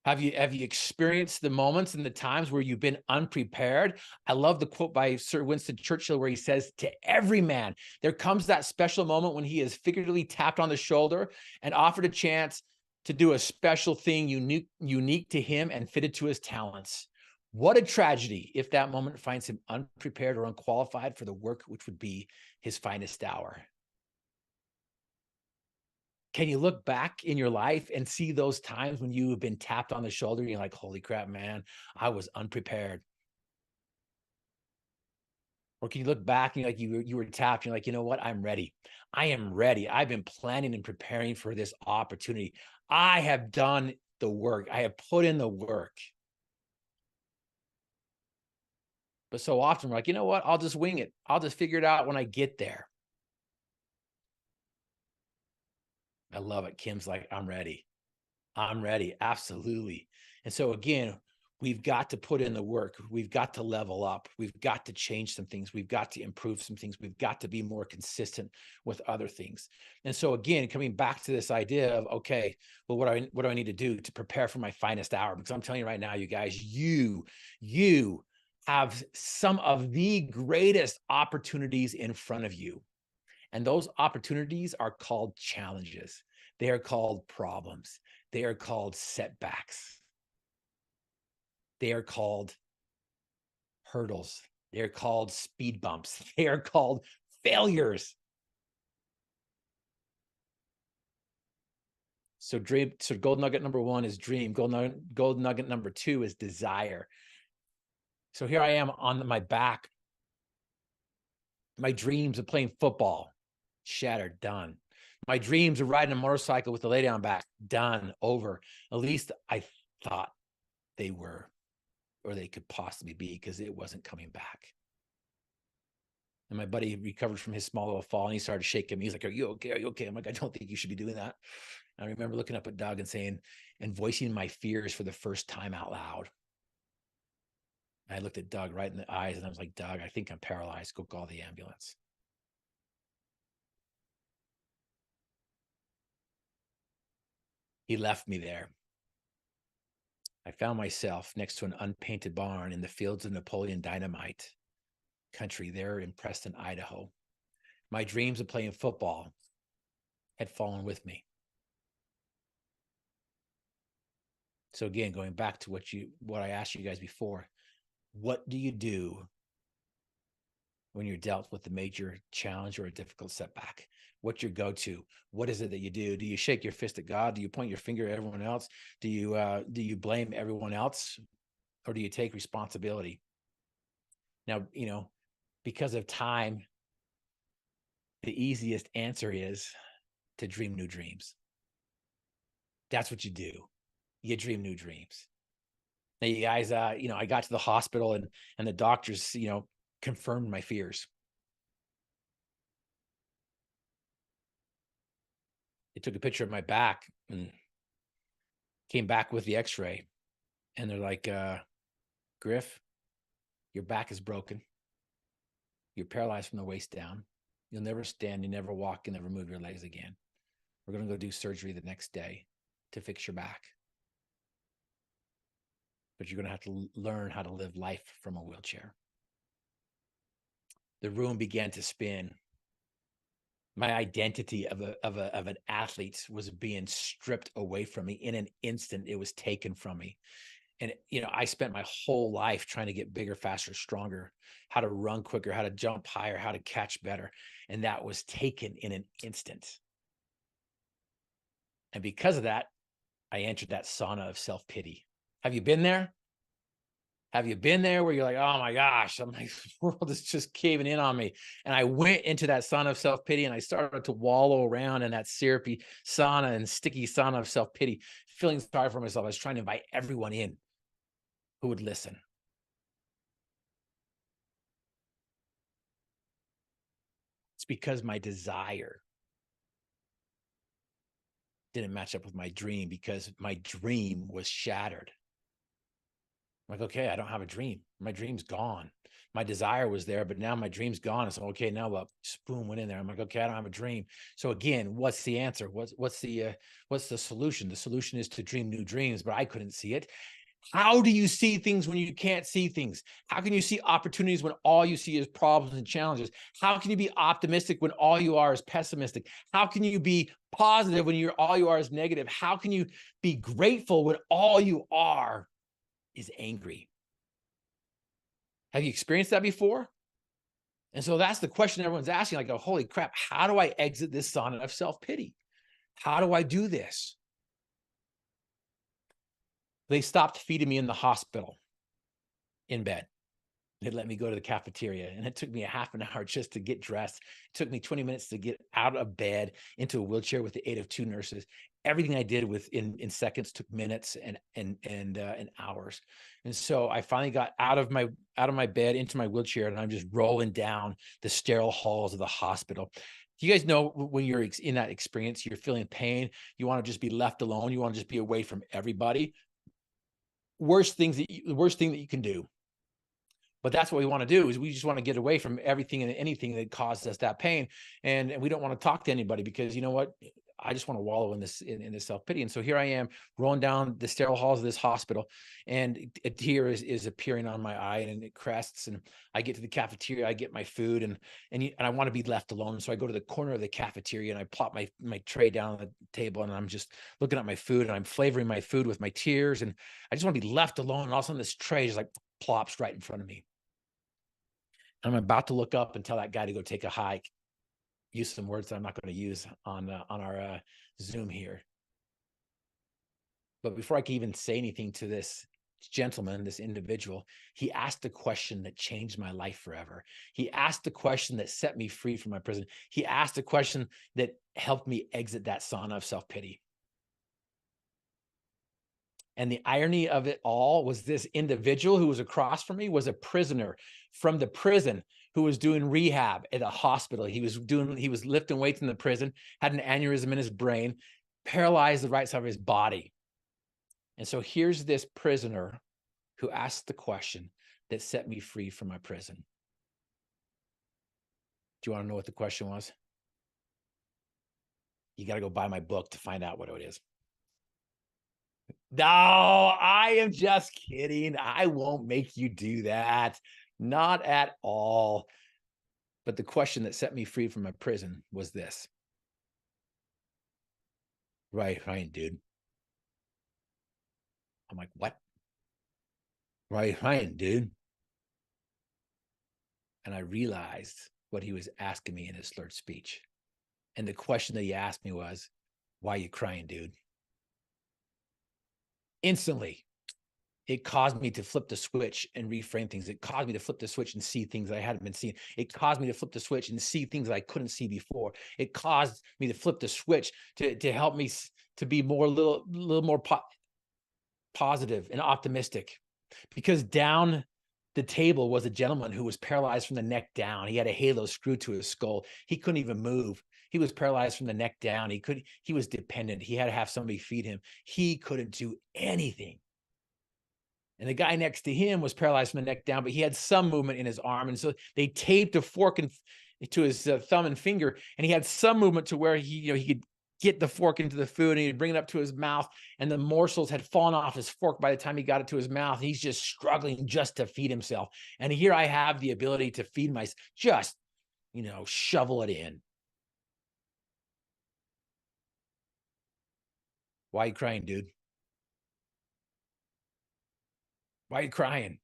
Have you experienced the moments and the times where you've been unprepared? I love the quote by Sir Winston Churchill where he says, to every man, there comes that special moment when he is figuratively tapped on the shoulder and offered a chance to do a special thing unique to him and fitted to his talents. What a tragedy if that moment finds him unprepared or unqualified for the work which would be his finest hour. Can you look back in your life and see those times when you have been tapped on the shoulder and you're like, holy crap, man, I was unprepared? Or can you look back and like you were tapped, and you're like, you know what? I'm ready. I am ready. I've been planning and preparing for this opportunity. I have done the work. I have put in the work. But so often we're like, you know what? I'll just wing it. I'll just figure it out when I get there. I love it. Kim's like, I'm ready. I'm ready. Absolutely. And so again, we've got to put in the work. We've got to level up. We've got to change some things. We've got to improve some things. We've got to be more consistent with other things. And so again, coming back to this idea of, okay, well, what do I need to do to prepare for my finest hour? Because I'm telling you right now, you guys, you have some of the greatest opportunities in front of you. And those opportunities are called challenges. They are called problems. They are called setbacks. They are called hurdles. They're called speed bumps. They are called failures. So gold nugget number one is dream. Gold nugget number two is desire. So here I am on my back. My dreams of playing football, shattered, done. My dreams of riding a motorcycle with the lady on back, done, over. At least I thought they were, or they could possibly be, because it wasn't coming back. And my buddy recovered from his small little fall and he started shaking me. He's like, are you okay? Are you okay? I'm like, I don't think you should be doing that. And I remember looking up at Doug and saying, and voicing my fears for the first time out loud. And I looked at Doug right in the eyes and I was like, Doug, I think I'm paralyzed. Go call the ambulance. He left me there. I found myself next to an unpainted barn in the fields of Napoleon Dynamite country there in Preston, Idaho. My dreams of playing football had fallen with me. So again, going back to what I asked you guys before, what do you do when you're dealt with a major challenge or a difficult setback? What's your go-to? What is it that you do? Do you shake your fist at God? Do you point your finger at everyone else? Do you blame everyone else? Or do you take responsibility? Now, because of time, the easiest answer is to dream new dreams. That's what you do. You dream new dreams. Now, you guys, I got to the hospital and the doctors, confirmed my fears. They took a picture of my back and came back with the x-ray. And they're like, Griff, your back is broken. You're paralyzed from the waist down. You'll never stand, you never walk, and never move your legs again. We're going to go do surgery the next day to fix your back. But you're going to have to learn how to live life from a wheelchair. The room began to spin. My identity of an athlete was being stripped away from me. In an instant, it was taken from me. And, I spent my whole life trying to get bigger, faster, stronger, how to run quicker, how to jump higher, how to catch better. And that was taken in an instant. And because of that, I entered that sauna of self-pity. Have you been there? Have you been there where you're like, oh my gosh, I'm like, the world is just caving in on me? And I went into that sauna of self-pity and I started to wallow around in that syrupy sauna and sticky sauna of self-pity, feeling sorry for myself. I was trying to invite everyone in who would listen. It's because my desire didn't match up with my dream because my dream was shattered. I'm like, okay, I don't have a dream. My dream's gone. My desire was there, but now my dream's gone. So, okay, now what? Boom, went in there. I'm like, okay, I don't have a dream. So again, what's the answer? What's the solution? The solution is to dream new dreams, but I couldn't see it. How do you see things when you can't see things? How can you see opportunities when all you see is problems and challenges? How can you be optimistic when all you are is pessimistic? How can you be positive when all you are is negative? How can you be grateful when all you are is angry? Have you experienced that before? And so that's the question everyone's asking, like, oh, holy crap, how do I exit this sauna of self-pity? How do I do this? They stopped feeding me in the hospital in bed. They let me go to the cafeteria, and it took me a half an hour just to get dressed. It took me 20 minutes to get out of bed into a wheelchair with the aid of 2 nurses. Everything I did in seconds took minutes and hours. And so I finally got out of my bed into my wheelchair, and I'm just rolling down the sterile halls of the hospital. You guys know when you're in that experience, you're feeling pain, you want to just be left alone, you want to just be away from everybody. The worst thing that you can do. But that's what we want to do, is we just want to get away from everything and anything that causes us that pain. And we don't want to talk to anybody, because you know what? I just want to wallow in this self-pity. And so here I am rolling down the sterile halls of this hospital, and a tear is appearing on my eye, and it crests. And I get to the cafeteria, I get my food, and I want to be left alone. So I go to the corner of the cafeteria, and I plop my tray down on the table, and I'm just looking at my food, and I'm flavoring my food with my tears, and I just want to be left alone. And all of a sudden this tray just like plops right in front of me. I'm about to look up and tell that guy to go take a hike, use some words that I'm not going to use on our Zoom here. But before I can even say anything to this gentleman, this individual, he asked a question that changed my life forever. He asked a question that set me free from my prison. He asked a question that helped me exit that sauna of self-pity. And the irony of it all was, this individual who was across from me was a prisoner from the prison who was doing rehab at a hospital. He was lifting weights in the prison, had an aneurysm in his brain, paralyzed the right side of his body. And so here's this prisoner who asked the question that set me free from my prison. Do you want to know what the question was? You got to go buy my book to find out what it is. No, I am just kidding. I won't make you do that. Not at all. But the question that set me free from my prison was this. Right, Ryan, dude. I'm like, what? Right, Ryan, dude. And I realized what he was asking me in his slurred speech. And the question that he asked me was, why are you crying, dude? Instantly, it caused me to flip the switch and reframe things. It caused me to flip the switch and see things that I hadn't been seeing. It caused me to flip the switch and see things that I couldn't see before. It caused me to flip the switch to help me to be a little more positive and optimistic. Because down the table was a gentleman who was paralyzed from the neck down. He had a halo screwed to his skull. He couldn't even move. He was paralyzed from the neck down. He was dependent. He had to have somebody feed him. He couldn't do anything. And the guy next to him was paralyzed from the neck down, but he had some movement in his arm. And so they taped a fork to his thumb and finger, and he had some movement to where he could get the fork into the food, and he'd bring it up to his mouth, and the morsels had fallen off his fork by the time he got it to his mouth. He's just struggling just to feed himself. And here I have the ability to feed myself, just, shovel it in. Why are you crying, dude? Why are you crying?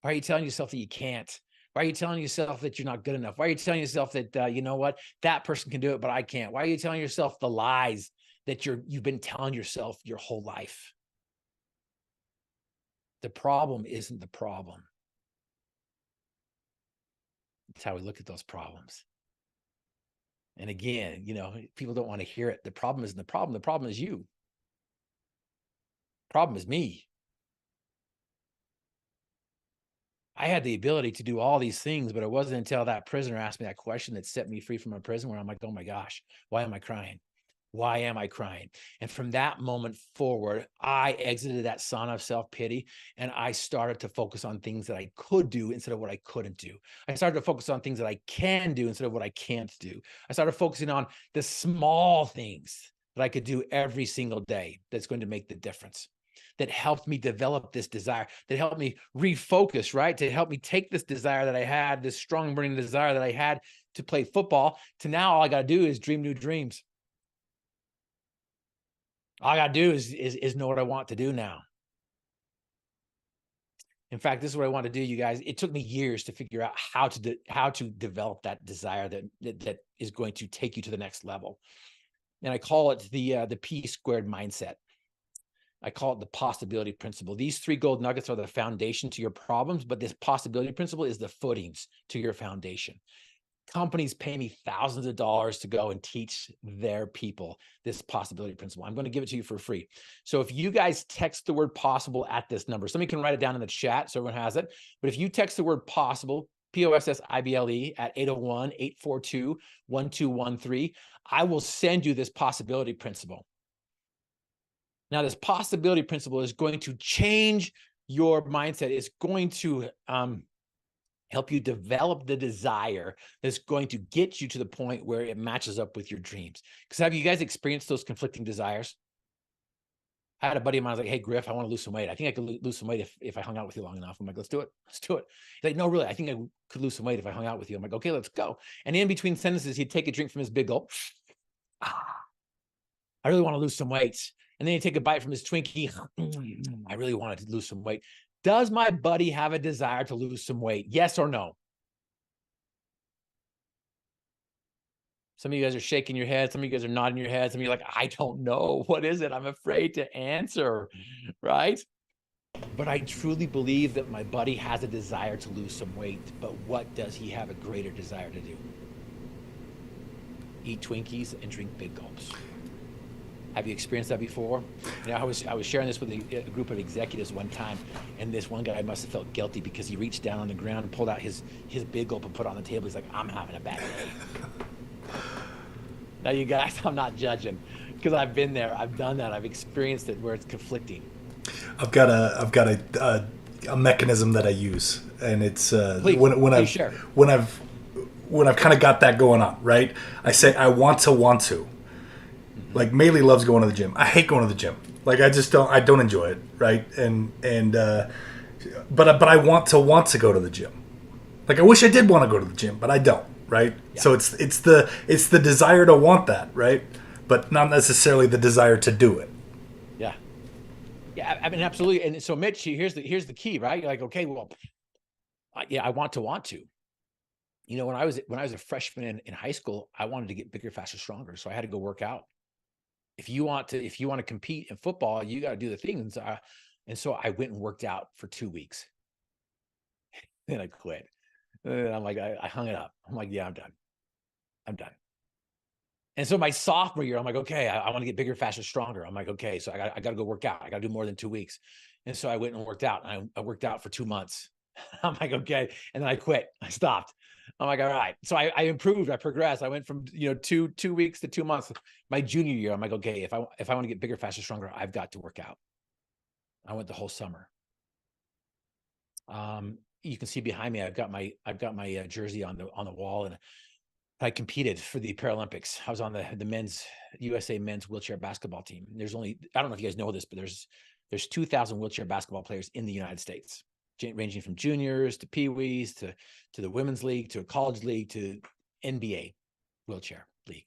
Why are you telling yourself that you can't? Why are you telling yourself that you're not good enough? Why are you telling yourself that, you know what, that person can do it, but I can't? Why are you telling yourself the lies that you've been telling yourself your whole life? The problem isn't the problem. It's how we look at those problems. And again, people don't want to hear it. The problem isn't the problem. The problem is you. The problem is me. I had the ability to do all these things, but it wasn't until that prisoner asked me that question that set me free from my prison, where I'm like, oh my gosh, why am I crying? Why am I crying? And from that moment forward, I exited that sauna of self-pity, and I started to focus on things that I could do instead of what I couldn't do. I started to focus on things that I can do instead of what I can't do. I started focusing on the small things that I could do every single day that's going to make the difference, that helped me develop this desire, that helped me refocus, right? To help me take this desire that I had, this strong burning desire that I had to play football, to now all I got to do is dream new dreams. All I got to do is know what I want to do now. In fact, this is what I want to do, you guys. It took me years to figure out how to develop that desire that is going to take you to the next level. And I call it the P squared mindset. I call it the possibility principle. These 3 gold nuggets are the foundation to your problems, but this possibility principle is the footings to your foundation. Companies pay me thousands of dollars to go and teach their people this possibility principle. I'm going to give it to you for free. So if you guys text the word possible at this number, somebody can write it down in the chat so everyone has it. But if you text the word possible, POSSIBLE at 801-842-1213, I will send you this possibility principle. Now, this possibility principle is going to change your mindset. It's going to help you develop the desire that's going to get you to the point where it matches up with your dreams. Because have you guys experienced those conflicting desires? I had a buddy of mine, I was like, hey, Griff, I want to lose some weight. I think I could lose some weight if I hung out with you long enough. I'm like, let's do it. Let's do it. He's like, no, really, I think I could lose some weight if I hung out with you. I'm like, okay, let's go. And in between sentences, he'd take a drink from his big gulp. I really want to lose some weight. And then he'd take a bite from his Twinkie. I really wanted to lose some weight. Does my buddy have a desire to lose some weight? Yes or no? Some of you guys are shaking your head. Some of you guys are nodding your head. Some of you are like, I don't know. What is it? I'm afraid to answer, right? But I truly believe that my buddy has a desire to lose some weight. But what does he have a greater desire to do? Eat Twinkies and drink big gulps. Have you experienced that before? You know, I was sharing this with a group of executives one time, and this one guy must have felt guilty because he reached down on the ground and pulled out his big gulp and put it on the table. He's like, I'm having a bad day. Now, you guys, I'm not judging because I've been there. I've done that. I've experienced it where it's conflicting. I've got a mechanism that I use, and it's when I've kind of got that going on, right? I say I want to. Like Maeli loves going to the gym. I hate going to the gym. Like I don't enjoy it, right? But I want to go to the gym. Like I wish I did want to go to the gym, but I don't, right? Yeah. So it's the desire to want that, right? But not necessarily the desire to do it. Yeah. Yeah, I mean absolutely. And so Mitch, here's the key, right? You're like, okay, well, yeah, I want to. You know, when I was a freshman in high school, I wanted to get bigger, faster, stronger. So I had to go work out. If you want to compete in football, you got to do the things. And so I went and worked out for 2 weeks. Then I quit. And I'm like, I hung it up. I'm like, yeah, I'm done. And so my sophomore year, I'm like, okay, I want to get bigger, faster, stronger. I'm like, okay, so I got to go work out. I got to do more than 2 weeks. And so I went and worked out. And I worked out for 2 months. I'm like, okay. And then I quit. I stopped. I'm like, all right. So I improved. I progressed. I went from, 2 weeks to 2 months. My junior year, I'm like, okay, if I want to get bigger, faster, stronger, I've got to work out. I went the whole summer. You can see behind me, I've got my jersey on the wall, and I competed for the Paralympics. I was on the USA men's wheelchair basketball team. There's only, I don't know if you guys know this, but there's 2,000 wheelchair basketball players in the United States, ranging from juniors to peewees to the women's league to a college league to NBA wheelchair league.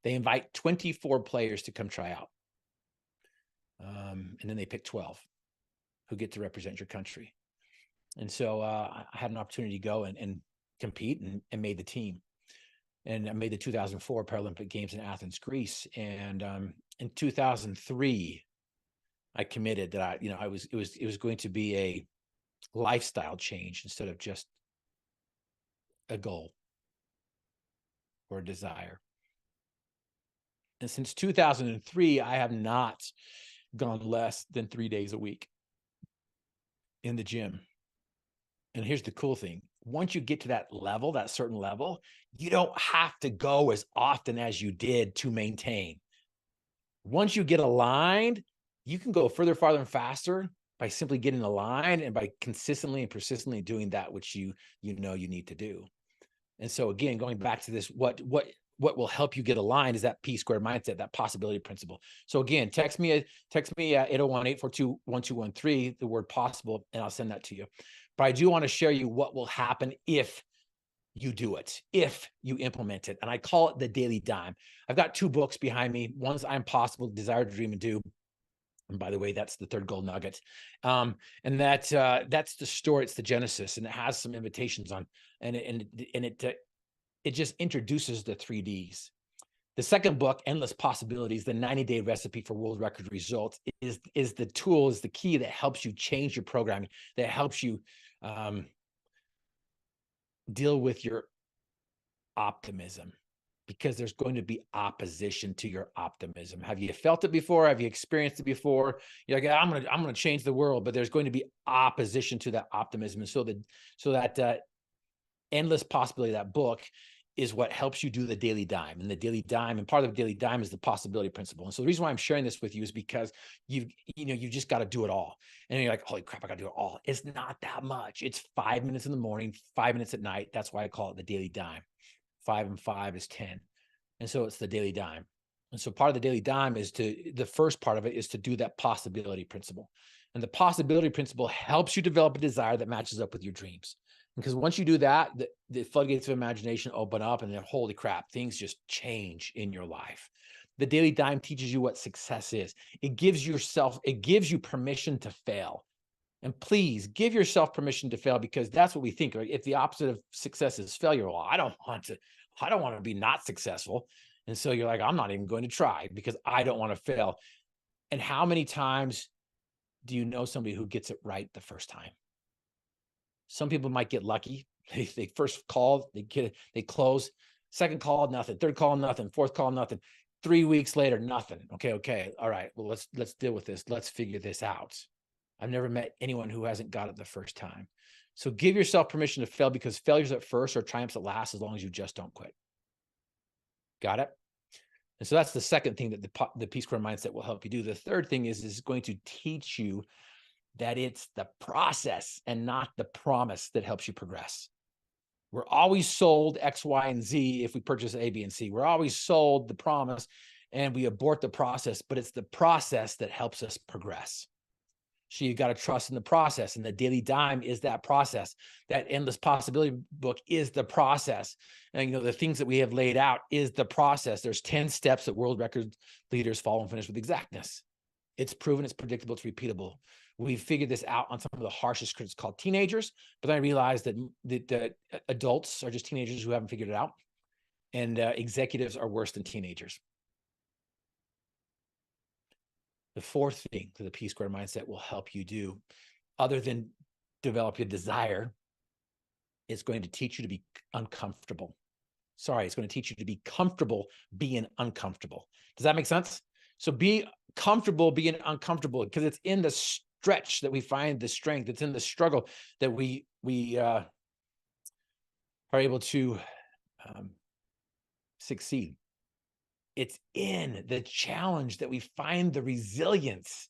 They invite 24 players to come try out, and then they pick 12 who get to represent your country. And so I had an opportunity to go and compete and made the team. And I made the 2004 Paralympic Games in Athens, Greece. And in 2003, I committed that it was going to be a lifestyle change instead of just a goal or a desire. And since 2003, I have not gone less than 3 days a week in the gym. And here's the cool thing. Once you get to that level, that certain level, you don't have to go as often as you did to maintain. Once you get aligned, you can go further, farther, and faster by simply getting aligned and by consistently and persistently doing that which you know you need to do. And so again, going back to this, what will help you get aligned is that P squared mindset, that possibility principle. So again, text me at 801-842-1213, the word possible, and I'll send that to you. But I do want to share you what will happen if you do it, if you implement it. And I call it the daily dime. I've got 2 books behind me. One's I'm Possible, Desire to Dream and Do. And by the way, that's the third gold nugget. And that's the story. It's the genesis, and it has some invitations on, and it just introduces the 3Ds. The second book, Endless Possibilities, the 90-day recipe for world record results, is the tool, is the key that helps you change your programming, that helps you deal with your optimism, because there's going to be opposition to your optimism. Have you felt it before? Have you experienced it before? You're like, I'm gonna change the world, but there's going to be opposition to that optimism. And so that endless possibility, that book, is what helps you do the daily dime. And the daily dime, and part of the daily dime, is the possibility principle. And so the reason why I'm sharing this with you is because you just got to do it all. And you're like, holy crap, I got to do it all. It's not that much. It's 5 minutes in the morning, 5 minutes at night. That's why I call it the daily dime. 5 and 5 is 10. And so it's the daily dime. And so part of the daily dime is the first part of it is to do that possibility principle. And the possibility principle helps you develop a desire that matches up with your dreams. Because once you do that, the floodgates of imagination open up, and then holy crap, things just change in your life. The daily dime teaches you what success is. It gives you permission to fail. And please give yourself permission to fail, because that's what we think. Right? If the opposite of success is failure, well, I don't want to be not successful. And so you're like, I'm not even going to try because I don't want to fail. And how many times do you know somebody who gets it right the first time? Some people might get lucky. They first call, they close. Second call, nothing. Third call, nothing. Fourth call, nothing. 3 weeks later, nothing. Okay. All right. Well, let's deal with this. Let's figure this out. I've never met anyone who hasn't got it the first time. So give yourself permission to fail, because failures at first are triumphs at last, as long as you just don't quit. Got it? And so that's the second thing that the P squared mindset will help you do. The third thing is going to teach you that it's the process and not the promise that helps you progress. We're always sold X, Y, and Z if we purchase A, B, and C. We're always sold the promise and we abort the process, but it's the process that helps us progress. So you got to trust in the process, and the daily dime is that process. That endless possibility book is the process. And the things that we have laid out is the process. There's 10 steps that world record leaders follow and finish with exactness. It's proven, it's predictable, it's repeatable. We figured this out on some of the harshest critics called teenagers, but then I realized that adults are just teenagers who haven't figured it out, and executives are worse than teenagers. The fourth thing that the P squared mindset will help you do, other than develop your desire, is going to teach you to be uncomfortable. Sorry, it's going to teach you to be comfortable being uncomfortable. Does that make sense? So be comfortable being uncomfortable, because it's in the stretch that we find the strength. It's in the struggle that we are able to succeed. It's in the challenge that we find the resilience.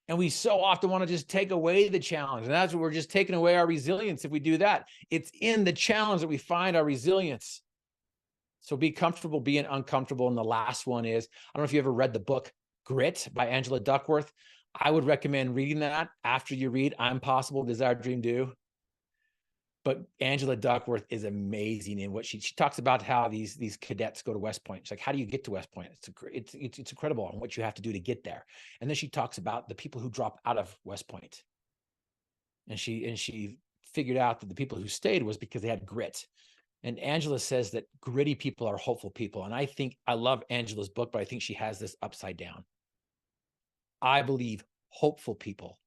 And we so often want to just take away the challenge. And that's what we're just taking away our resilience if we do that. It's in the challenge that we find our resilience. So be comfortable being uncomfortable. And the last one is, I don't know if you ever read the book Grit by Angela Duckworth. I would recommend reading that after you read I'm Possible, Desire, Dream, Do. But Angela Duckworth is amazing in what she talks about, how these cadets go to West Point. She's like, how do you get to West Point? It's incredible on what you have to do to get there. And then she talks about the people who drop out of West Point. And she figured out that the people who stayed was because they had grit. And Angela says that gritty people are hopeful people. And I love Angela's book, but I think she has this upside down. I believe hopeful people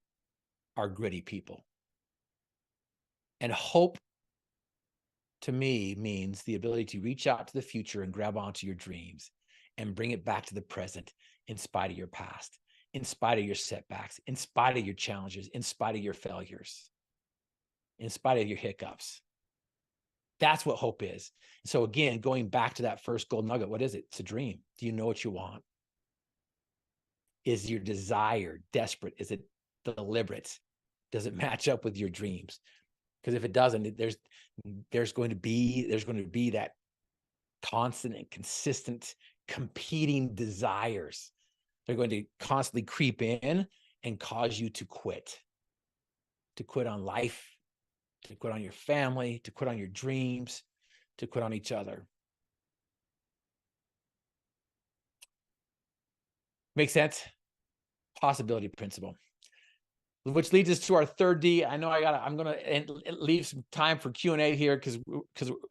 are gritty people. And hope, to me, means the ability to reach out to the future and grab onto your dreams and bring it back to the present in spite of your past, in spite of your setbacks, in spite of your challenges, in spite of your failures. in spite of your hiccups. That's what hope is. So again, going back to that first gold nugget, what is it? It's a dream. Do you know what you want? Is your desire desperate? Is it deliberate? Does it match up with your dreams? Because if it doesn't, there's going to be that constant and consistent competing desires. They're going to constantly creep in and cause you to quit on life, to quit on your family, to quit on your dreams, to quit on each other. Make sense? Possibility principle. Which leads us to our third D. I know I'm going to leave some time for Q&A here because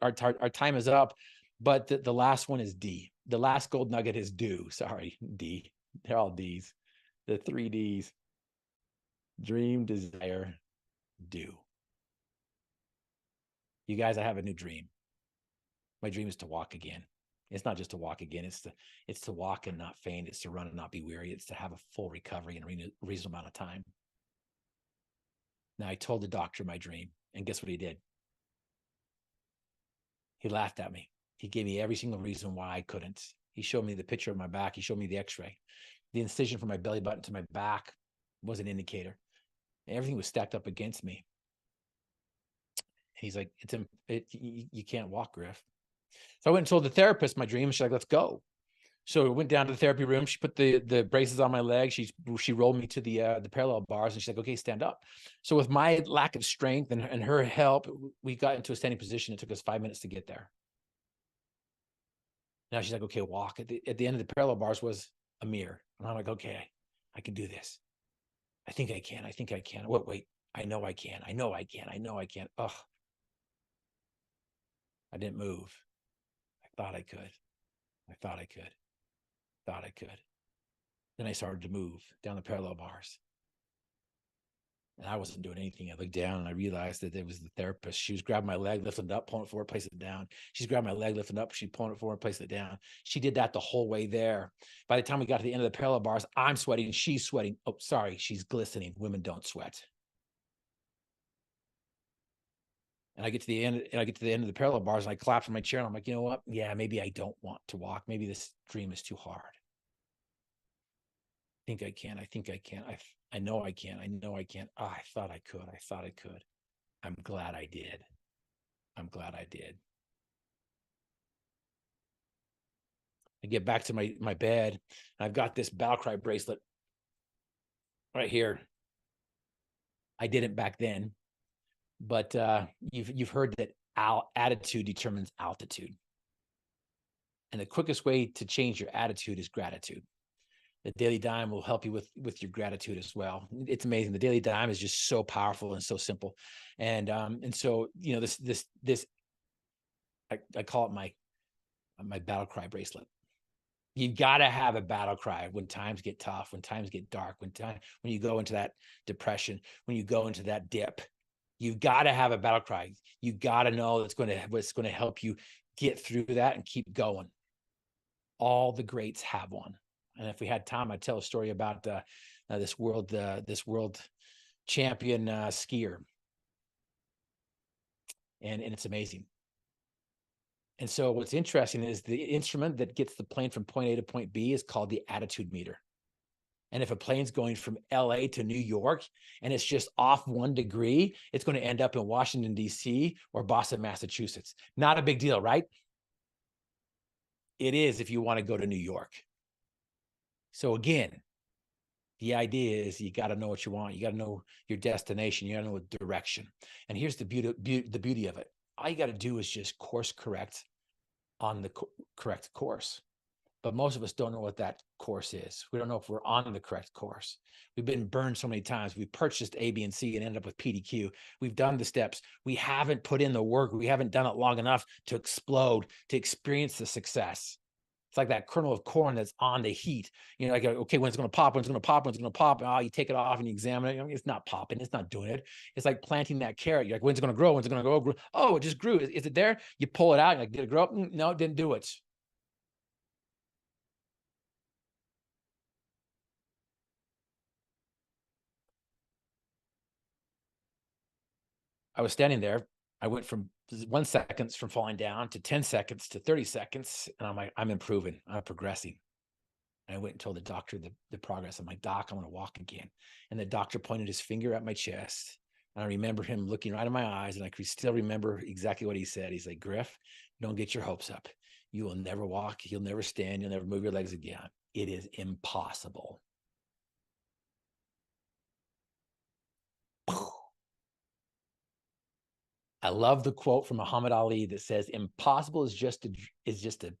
our time is up. But the last one is D. The last gold nugget is do. Sorry, D. They're all Ds. The 3 Ds. Dream, desire, do. You guys, I have a new dream. My dream is to walk again. It's not just to walk again. It's to walk and not faint. It's to run and not be weary. It's to have a full recovery in a reasonable amount of time. Now, I told the doctor my dream, and guess what he did? He laughed at me. He gave me every single reason why I couldn't. He showed me the picture of my back. He showed me the x-ray. The incision from my belly button to my back was an indicator. Everything was stacked up against me. He's like, you can't walk, Griff. So I went and told the therapist my dream. She's like, let's go. So I went down to the therapy room. She put the braces on my legs. She rolled me to the parallel bars, and she's like, okay, stand up. So with my lack of strength and her help, we got into a standing position. It took us 5 minutes to get there. Now she's like, okay, walk. At the end of the parallel bars was a mirror. And I'm like, okay, I can do this. I think I can. I think I can. Wait, I know I can. I know I can. I know I can. Ugh. I didn't move. I thought I could. I thought I could. Thought I could. Then I started to move down the parallel bars. And I wasn't doing anything. I looked down and I realized that it was the therapist. She was grabbing my leg, lifting it up, pulling it forward, placing it down. She's grabbing my leg, lifting it up. She's pulling it forward, placing it down. She did that the whole way there. By the time we got to the end of the parallel bars, I'm sweating. She's sweating. Oh, sorry. She's glistening. Women don't sweat. And I get to the end, of the parallel bars, and I collapse in my chair, and I'm like, you know what? Yeah, maybe I don't want to walk. Maybe this dream is too hard. I think I can. I think I can. I know I can. I know I can. Oh, I thought I could. I thought I could. I'm glad I did. I'm glad I did. I get back to my bed, and I've got this battle cry bracelet right here. I didn't back then. But you've heard that attitude determines altitude. And the quickest way to change your attitude is gratitude. The Daily Dime will help you with your gratitude as well. It's amazing. The Daily Dime is just so powerful and so simple. And so, you know, this I call it my battle cry bracelet. You've got to have a battle cry when times get tough, when times get dark, when you go into that depression, when you go into that dip. You've got to have a battle cry. You got to know what's going to help you get through that and keep going. All the greats have one. And if we had time, I'd tell a story about this world champion skier. And it's amazing. And so what's interesting is the instrument that gets the plane from point A to point B is called the attitude meter. And if a plane's going from LA to New York and it's just off 1 degree, it's going to end up in Washington, D.C. or Boston, Massachusetts. Not a big deal, right? It is if you want to go to New York. So again, the idea is you got to know what you want. You got to know your destination. You got to know the direction. And here's the beauty of it. All you got to do is just course correct on the correct course. But most of us don't know what that course is. We don't know if we're on the correct course. We've been burned so many times. We purchased A, B, and C and ended up with PDQ. We've done the steps. We haven't put in the work. We haven't done it long enough to explode, to experience the success. It's like that kernel of corn that's on the heat. You know, like, okay, when's it going to pop? When's it going to pop? When's it going to pop? Oh, you take it off and you examine it. I mean, it's not popping. It's not doing it. It's like planting that carrot. You're like, when's it going to grow? When's it going to grow? Oh, it just grew. Is it there? You pull it out. You're like, did it grow up? No, it didn't do it. I was standing there. I went from 1 second from falling down to 10 seconds to 30 seconds. And I'm like, I'm improving. I'm progressing. And I went and told the doctor the progress. I'm like, Doc, I'm going to walk again. And the doctor pointed his finger at my chest. And I remember him looking right in my eyes. And I could still remember exactly what he said. He's like, Griff, don't get your hopes up. You will never walk. You'll never stand. You'll never move your legs again. It is impossible. I love the quote from Muhammad Ali that says, impossible is just a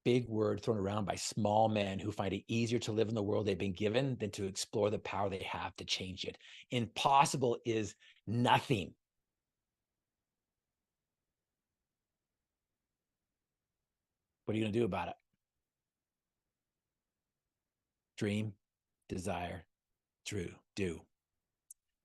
big word thrown around by small men who find it easier to live in the world they've been given than to explore the power they have to change it. Impossible is nothing. What are you going to do about it? Dream, desire, do.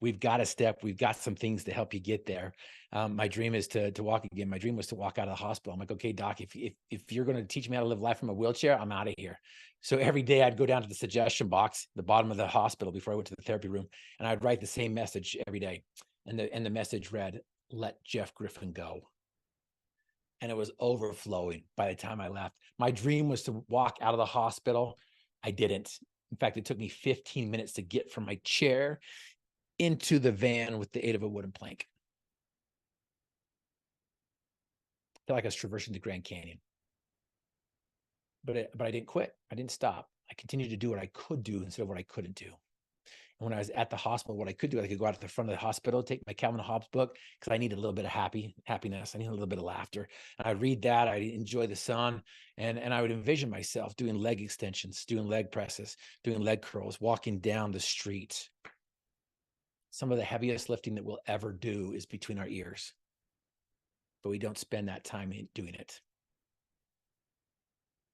We've got a step. We've got some things to help you get there. My dream is to walk again. My dream was to walk out of the hospital. I'm like, okay, Doc, if you're going to teach me how to live life from a wheelchair, I'm out of here. So every day I'd go down to the suggestion box, the bottom of the hospital before I went to the therapy room, and I'd write the same message every day. And the message read, let Jeff Griffin go. And it was overflowing by the time I left. My dream was to walk out of the hospital. I didn't. In fact, it took me 15 minutes to get from my chair into the van with the aid of a wooden plank. I felt like I was traversing the Grand Canyon. But I didn't quit. I didn't stop. I continued to do what I could do instead of what I couldn't do. And when I was at the hospital, what I could do, I could go out to the front of the hospital, take my Calvin Hobbes book, because I need a little bit of happiness. I need a little bit of laughter. And I'd read that. I'd enjoy the sun. And I would envision myself doing leg extensions, doing leg presses, doing leg curls, walking down the street. Some of the heaviest lifting that we'll ever do is between our ears, but we don't spend that time in doing it.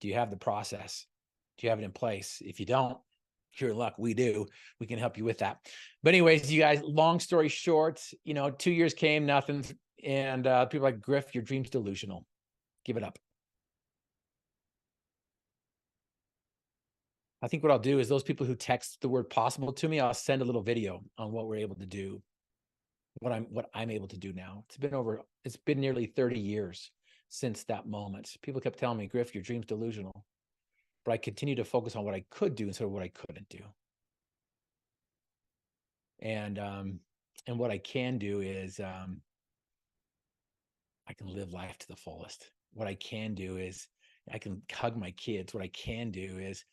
Do you have the process? Do you have it in place? If you don't, you're in luck. We do. We can help you with that. But anyways, you guys, long story short, 2 years came, nothing. And people are like, Griff, your dream's delusional. Give it up. I think what I'll do is those people who text the word possible to me, I'll send a little video on what we're able to do, what I'm able to do now. It's been nearly 30 years since that moment. People kept telling me, Griff, your dream's delusional. But I continue to focus on what I could do instead of what I couldn't do. And what I can do is I can live life to the fullest. What I can do is I can hug my kids. What I can do is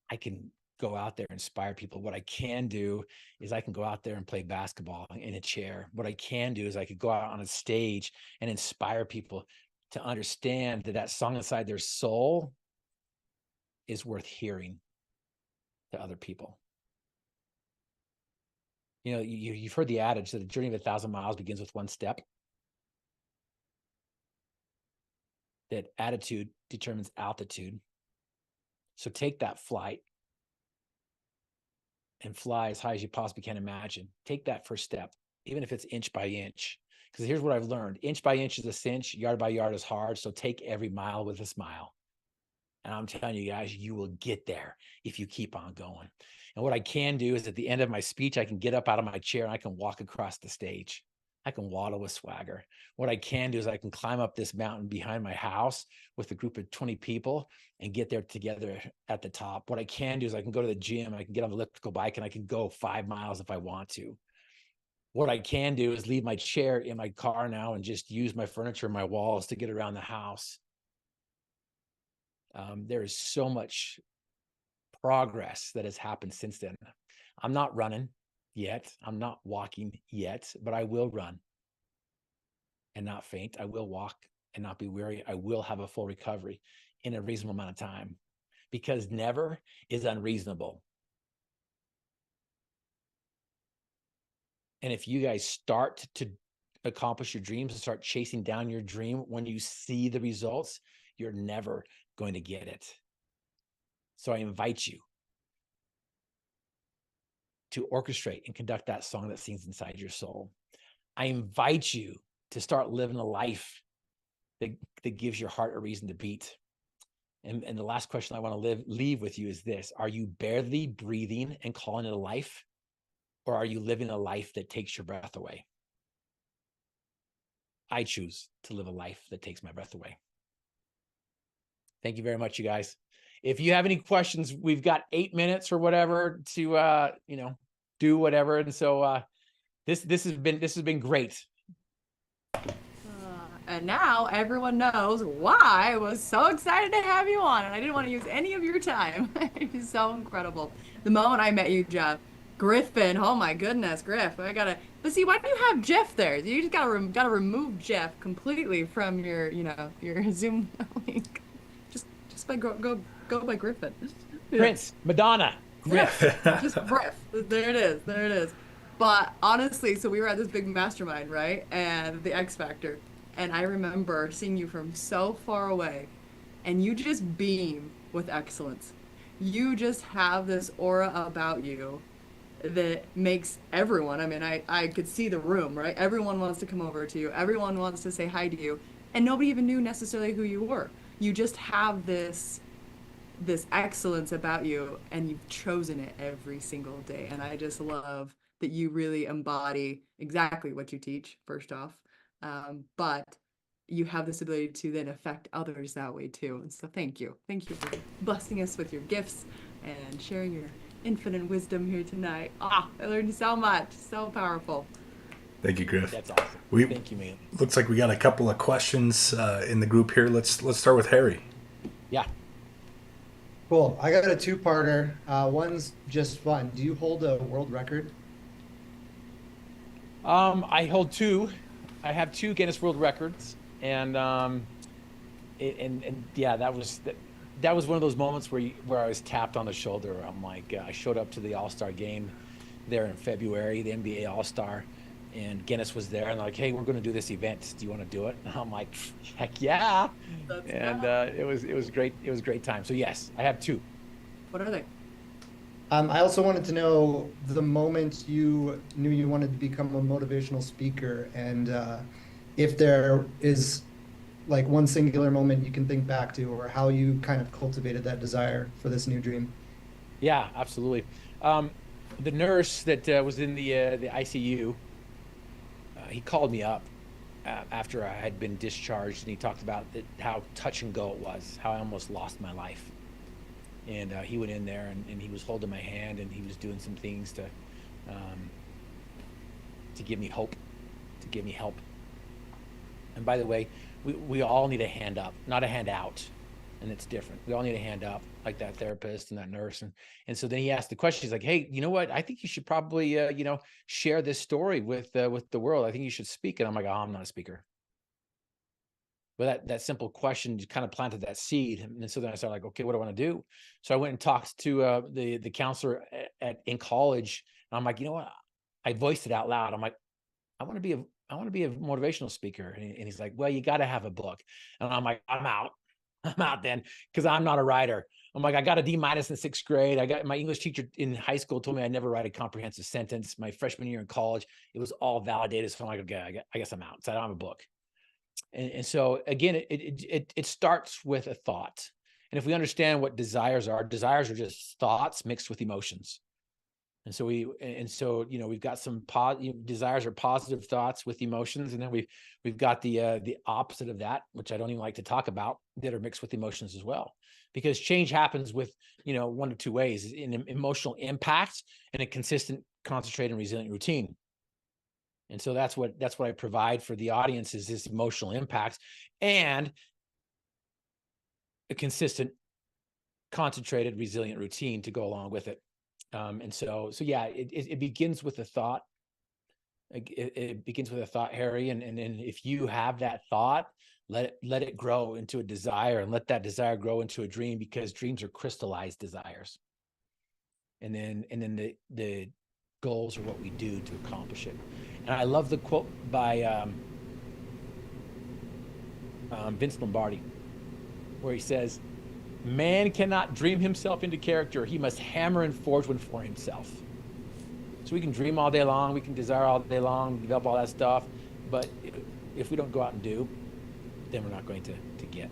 I can go out there and inspire people. What I can do is I can go out there and play basketball in a chair. What I can do is I could go out on a stage and inspire people to understand that song inside their soul is worth hearing to other people. You've heard the adage that the journey of 1,000 miles begins with one step. That attitude determines altitude. So take that flight and fly as high as you possibly can imagine. Take that first step, even if it's inch by inch. Because here's what I've learned. Inch by inch is a cinch, yard by yard is hard. So take every mile with a smile. And I'm telling you guys, you will get there if you keep on going. And what I can do is at the end of my speech, I can get up out of my chair and I can walk across the stage. I can waddle with swagger. What I can do is I can climb up this mountain behind my house with a group of 20 people and get there together at the top. What I can do is I can go to the gym, I can get on the elliptical bike and I can go 5 miles if I want to. What I can do is leave my chair in my car now and just use my furniture and my walls to get around the house. There is so much progress that has happened since then. I'm not running yet. I'm not walking yet, but I will run and not faint. I will walk and not be weary. I will have a full recovery in a reasonable amount of time, because never is unreasonable. And if you guys start to accomplish your dreams and start chasing down your dream, when you see the results, you're never going to get it. So I invite you to orchestrate and conduct that song that sings inside your soul. I invite you to start living a life that gives your heart a reason to beat. And the last question I want to leave with you is this: are you barely breathing and calling it a life? Or are you living a life that takes your breath away? I choose to live a life that takes my breath away. Thank you very much, you guys. If you have any questions, we've got 8 minutes or whatever to do whatever. And so this has been great. And now everyone knows why I was so excited to have you on, and I didn't want to use any of your time. It was so incredible. The moment I met you, Jeff, Griffin, oh my goodness, Griff, but see, why do you have Jeff there? You just gotta remove Jeff completely from your Zoom link. Just go by Griffin. Prince, Madonna, Griff. Yeah, just Griff. There it is. But honestly, so we were at this big mastermind, right? And the X Factor. And I remember seeing you from so far away, and you just beam with excellence. You just have this aura about you that makes everyone, I mean, I could see the room, right? Everyone wants to come over to you. Everyone wants to say hi to you. And nobody even knew necessarily who you were. You just have this excellence about you, and you've chosen it every single day. And I just love that you really embody exactly what you teach, first off. But you have this ability to then affect others that way too. And so thank you for blessing us with your gifts and sharing your infinite wisdom here tonight. I learned so much, so powerful. Thank you, Griff. That's awesome. Thank you, man. Looks like we got a couple of questions in the group here. Let's start with Harry. Yeah. Cool. I got a two-parter. One's just fun. Do you hold a world record? I hold two. I have 2 Guinness World Records, and yeah, that was one of those moments where I was tapped on the shoulder. I'm like, I showed up to the All-Star game there in February, the NBA All-Star, and Guinness was there, and they're like, hey, we're going to do this event. Do you want to do it? And I'm like, heck yeah! It was great. It was a great time. So yes, I have 2. What are they? I also wanted to know the moment you knew you wanted to become a motivational speaker, and if there is like one singular moment you can think back to, or how you kind of cultivated that desire for this new dream. Yeah, absolutely. The nurse that was in the ICU, he called me up after I had been discharged, and he talked about how touch and go it was, how I almost lost my life. And he went in there, and he was holding my hand, and he was doing some things to give me hope, to give me help. And by the way, we all need a hand up, not a hand out, and it's different. We all need a hand up, like that therapist and that nurse. And so then he asked the question. He's like, hey, you know what? I think you should probably share this story with the world. I think you should speak. And I'm like, oh, I'm not a speaker. But that simple question just kind of planted that seed. And so then I started like, okay, what do I want to do? So I went and talked to the counselor in college. And I'm like, you know what? I voiced it out loud. I'm like, I want to be a motivational speaker. And he's like, well, you got to have a book. And I'm like, I'm out then, because I'm not a writer. I'm like, I got a D- in 6th grade. I got my English teacher in high school told me I'd never write a comprehensive sentence. My freshman year in college, it was all validated. So I'm like, okay, I guess I'm out. So I don't have a book. And so again, it starts with a thought. And if we understand what desires are just thoughts mixed with emotions. And so we've got some desires are positive thoughts with emotions, and then we've got the opposite of that, which I don't even like to talk about, that are mixed with emotions as well. Because change happens with 1 of 2 ways: an emotional impact and a consistent, concentrated, and resilient routine. And so that's what I provide for the audience, is this emotional impact and a consistent, concentrated, resilient routine to go along with it. And so yeah, it begins with a thought. It begins with a thought, Harry. And if you have that thought, let it grow into a desire, and let that desire grow into a dream, because dreams are crystallized desires. And then the goals are what we do to accomplish it. And I love the quote by Vince Lombardi, where he says, man cannot dream himself into character. He must hammer and forge one for himself. So we can dream all day long. We can desire all day long, develop all that stuff. But if we don't go out and do, then we're not going to get.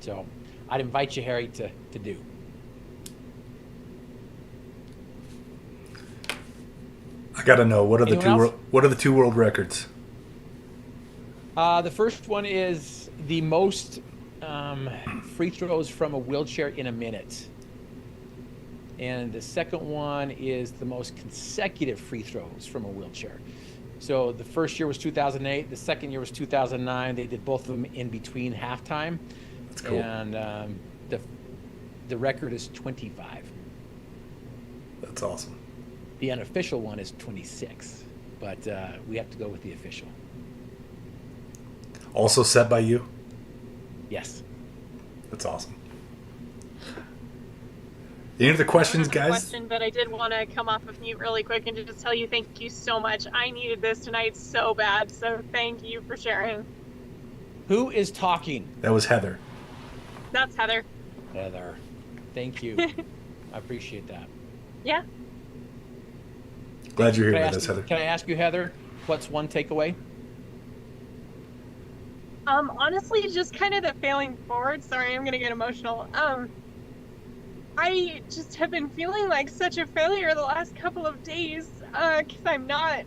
So I'd invite you, Harry, to do. I got to know, what are the 2 world records? The first one is the most free throws from a wheelchair in a minute. And the second one is the most consecutive free throws from a wheelchair. So the first year was 2008. The second year was 2009. They did both of them in between halftime. That's cool. And the record is 25. That's awesome. The unofficial one is 26, but we have to go with the official. Also set by you? Yes. That's awesome. Any other questions, I don't have a guys? question, but I did want to come off of mute really quick and just tell you thank you so much. I needed this tonight so bad, so thank you for sharing. Who is talking? That was Heather. That's Heather. Heather. Thank you. I appreciate that. Yeah. Glad you're Can here I with ask us, you- Heather. Can I ask you, Heather, what's one takeaway? Honestly, just kind of the failing forward. Sorry, I'm gonna get emotional. I just have been feeling like such a failure the last couple of days, because I'm not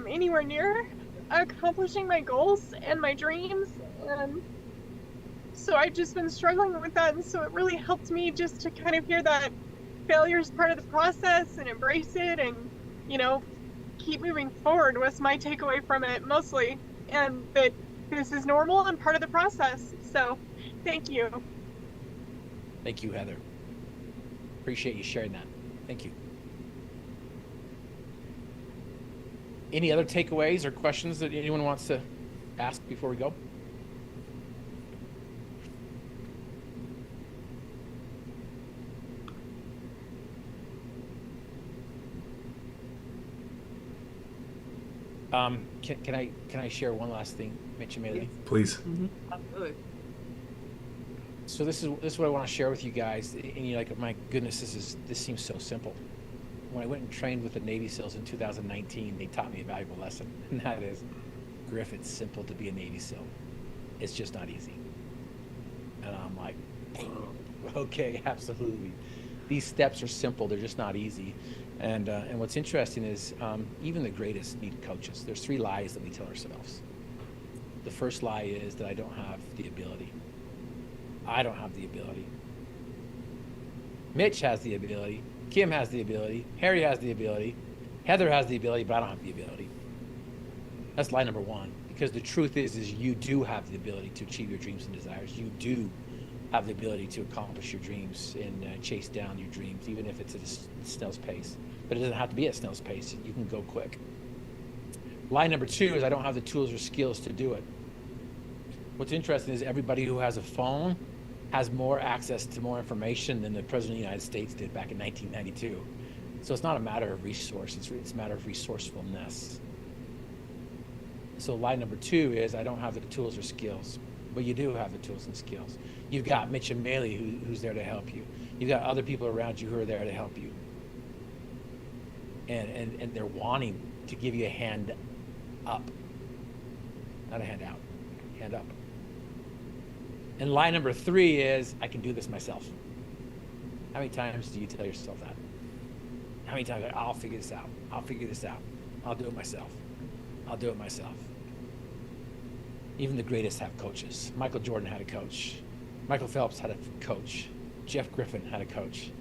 anywhere near accomplishing my goals and my dreams, and so I've just been struggling with that, and so it really helped me just to kind of hear that failure is part of the process and embrace it, and keep moving forward was my takeaway from it mostly, and that this is normal and part of the process. So thank you. Thank you, Heather. Appreciate you sharing that. Thank you. Any other takeaways or questions that anyone wants to ask before we go? Can I share one last thing, Mitch Maeli? Please. Absolutely. So this is what I want to share with you guys. And you're like, my goodness, this seems so simple. When I went and trained with the Navy SEALs in 2019, they taught me a valuable lesson, and that is, Griff, it's simple to be a Navy SEAL. It's just not easy. And I'm like, okay, absolutely. These steps are simple. They're just not easy. And what's interesting is even the greatest need coaches. There's 3 lies that we tell ourselves. The first lie is that I don't have the ability. I don't have the ability. Mitch has the ability. Kim has the ability. Harry has the ability. Heather has the ability, but I don't have the ability. That's lie number 1. Because the truth is you do have the ability to achieve your dreams and desires. You do have the ability to accomplish your dreams and chase down your dreams, even if it's at a snail's pace. But it doesn't have to be at snail's pace. You can go quick. Lie number 2 is I don't have the tools or skills to do it. What's interesting is everybody who has a phone has more access to more information than the President of the United States did back in 1992. So it's not a matter of resource, it's a matter of resourcefulness. So lie number 2 is I don't have the tools or skills, but you do have the tools and skills. You've got Mitch Maeli who's there to help you. You've got other people around you who are there to help you. And they're wanting to give you a hand up, not a hand out, hand up. And lie number 3 is, I can do this myself. How many times do you tell yourself that? How many times, I'll figure this out. I'll figure this out. I'll do it myself. I'll do it myself. Even the greatest have coaches. Michael Jordan had a coach. Michael Phelps had a coach. Jeff Griffin had a coach.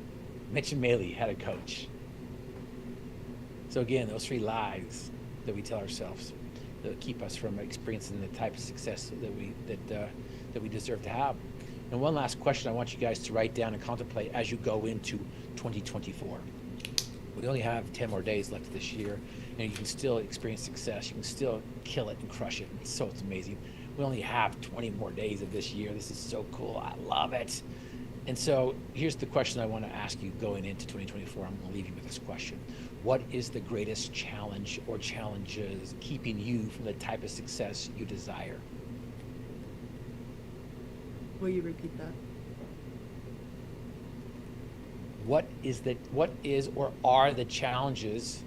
Mitch Maeli had a coach. So again, those 3 lies that we tell ourselves that keep us from experiencing the type of success that we deserve to have. And one last question I want you guys to write down and contemplate as you go into 2024. We only have 10 more days left this year, and you can still experience success. You can still kill it and crush it. It's amazing. We only have 20 more days of this year. This is so cool. I love it. And so here's the question I want to ask you going into 2024. I'm going to leave you with this question. What is the greatest challenge or challenges keeping you from the type of success you desire? Will you repeat that? What is or are the challenges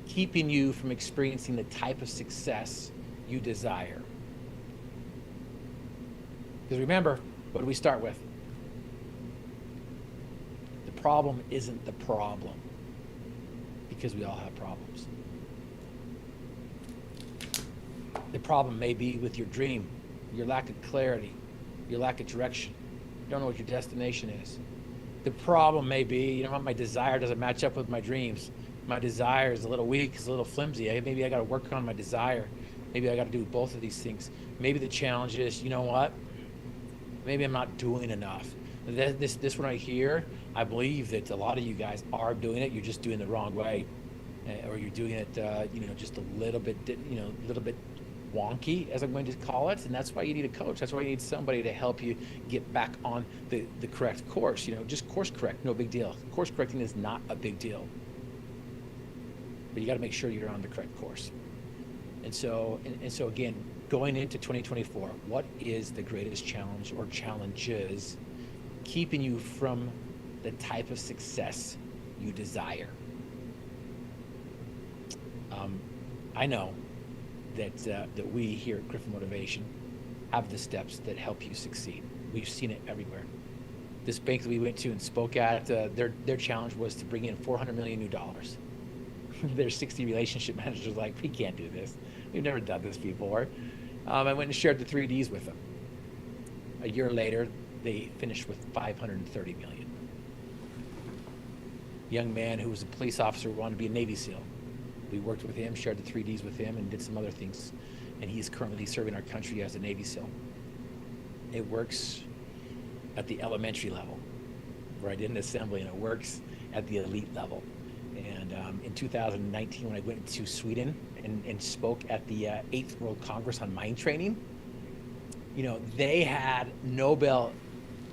keeping you from experiencing the type of success you desire? Because remember, what do we start with? The problem isn't the problem, because we all have problems. The problem may be with your dream, your lack of clarity, your lack of direction. You don't know what your destination is. The problem may be, you know what, my desire doesn't match up with my dreams. My desire is a little weak, it's a little flimsy. Maybe I got to work on my desire. Maybe I got to do both of these things. Maybe the challenge is, you know what? Maybe I'm not doing enough. This one right here, I believe that a lot of you guys are doing it. You're just doing it the wrong way, or you're doing it, just a little bit, a little bit wonky, as I'm going to call it. And that's why you need a coach. That's why you need somebody to help you get back on the correct course. Just course correct, no big deal. Course correcting is not a big deal, but you got to make sure you're on the correct course. And so again, going into 2024, what is the greatest challenge or challenges keeping you from the type of success you desire? I know that we here at Griffin Motivation have the steps that help you succeed. We've seen it everywhere. This bank that we went to and spoke at, their challenge was to bring in $400 million new dollars. Their 60 relationship managers were like, we can't do this. We've never done this before. I went and shared the 3Ds with them. A year later, they finished with $530 million. Young man who was a police officer wanted to be a Navy SEAL. We worked with him, shared the 3Ds with him, and did some other things. And he's currently serving our country as a Navy SEAL. It works at the elementary level, right in assembly, and it works at the elite level. And in 2019, when I went to Sweden and spoke at the 8th World Congress on Mind Training, they had Nobel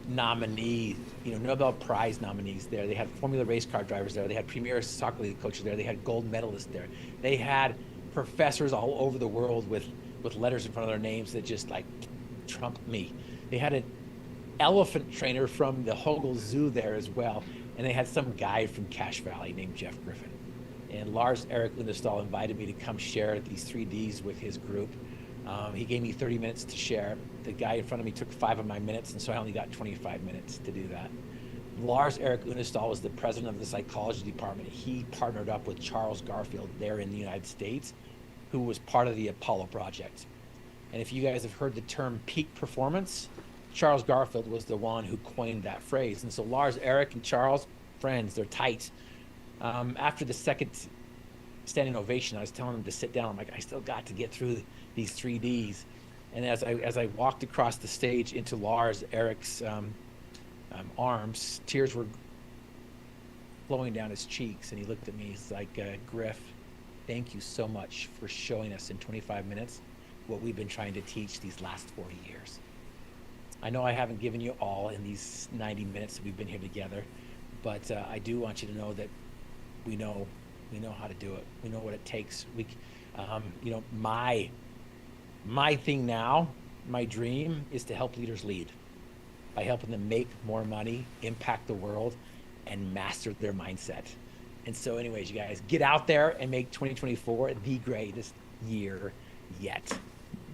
nominees, Nobel Prize nominees there. They had Formula race car drivers there. They had premier soccer league coaches there. They had gold medalists there. They had professors all over the world with letters in front of their names that just like trumped me. They had an elephant trainer from the Hogel Zoo there as well. And they had some guy from Cache Valley named Jeff Griffin. And Lars Erik Lundestål invited me to come share these 3Ds with his group. He gave me 30 minutes to share. The guy in front of me took 5 of my minutes, and so I only got 25 minutes to do that. Lars Erik Lundestål was the president of the psychology department. He partnered up with Charles Garfield there in the United States, who was part of the Apollo project. And if you guys have heard the term peak performance, Charles Garfield was the one who coined that phrase. And so Lars, Erik, and Charles, friends, they're tight. After the second standing ovation, I was telling them to sit down. I'm like, I still got to get through these 3Ds. And as I walked across the stage into Lars, Eric's arms, tears were flowing down his cheeks. And he looked at me, he's like, Griff, thank you so much for showing us in 25 minutes what we've been trying to teach these last 40 years. I know I haven't given you all in these 90 minutes that we've been here together, but I do want you to know that we know how to do it. We know what it takes. My thing now, my dream is to help leaders lead by helping them make more money, impact the world, and master their mindset. And so anyways, you guys, get out there and make 2024 the greatest year yet.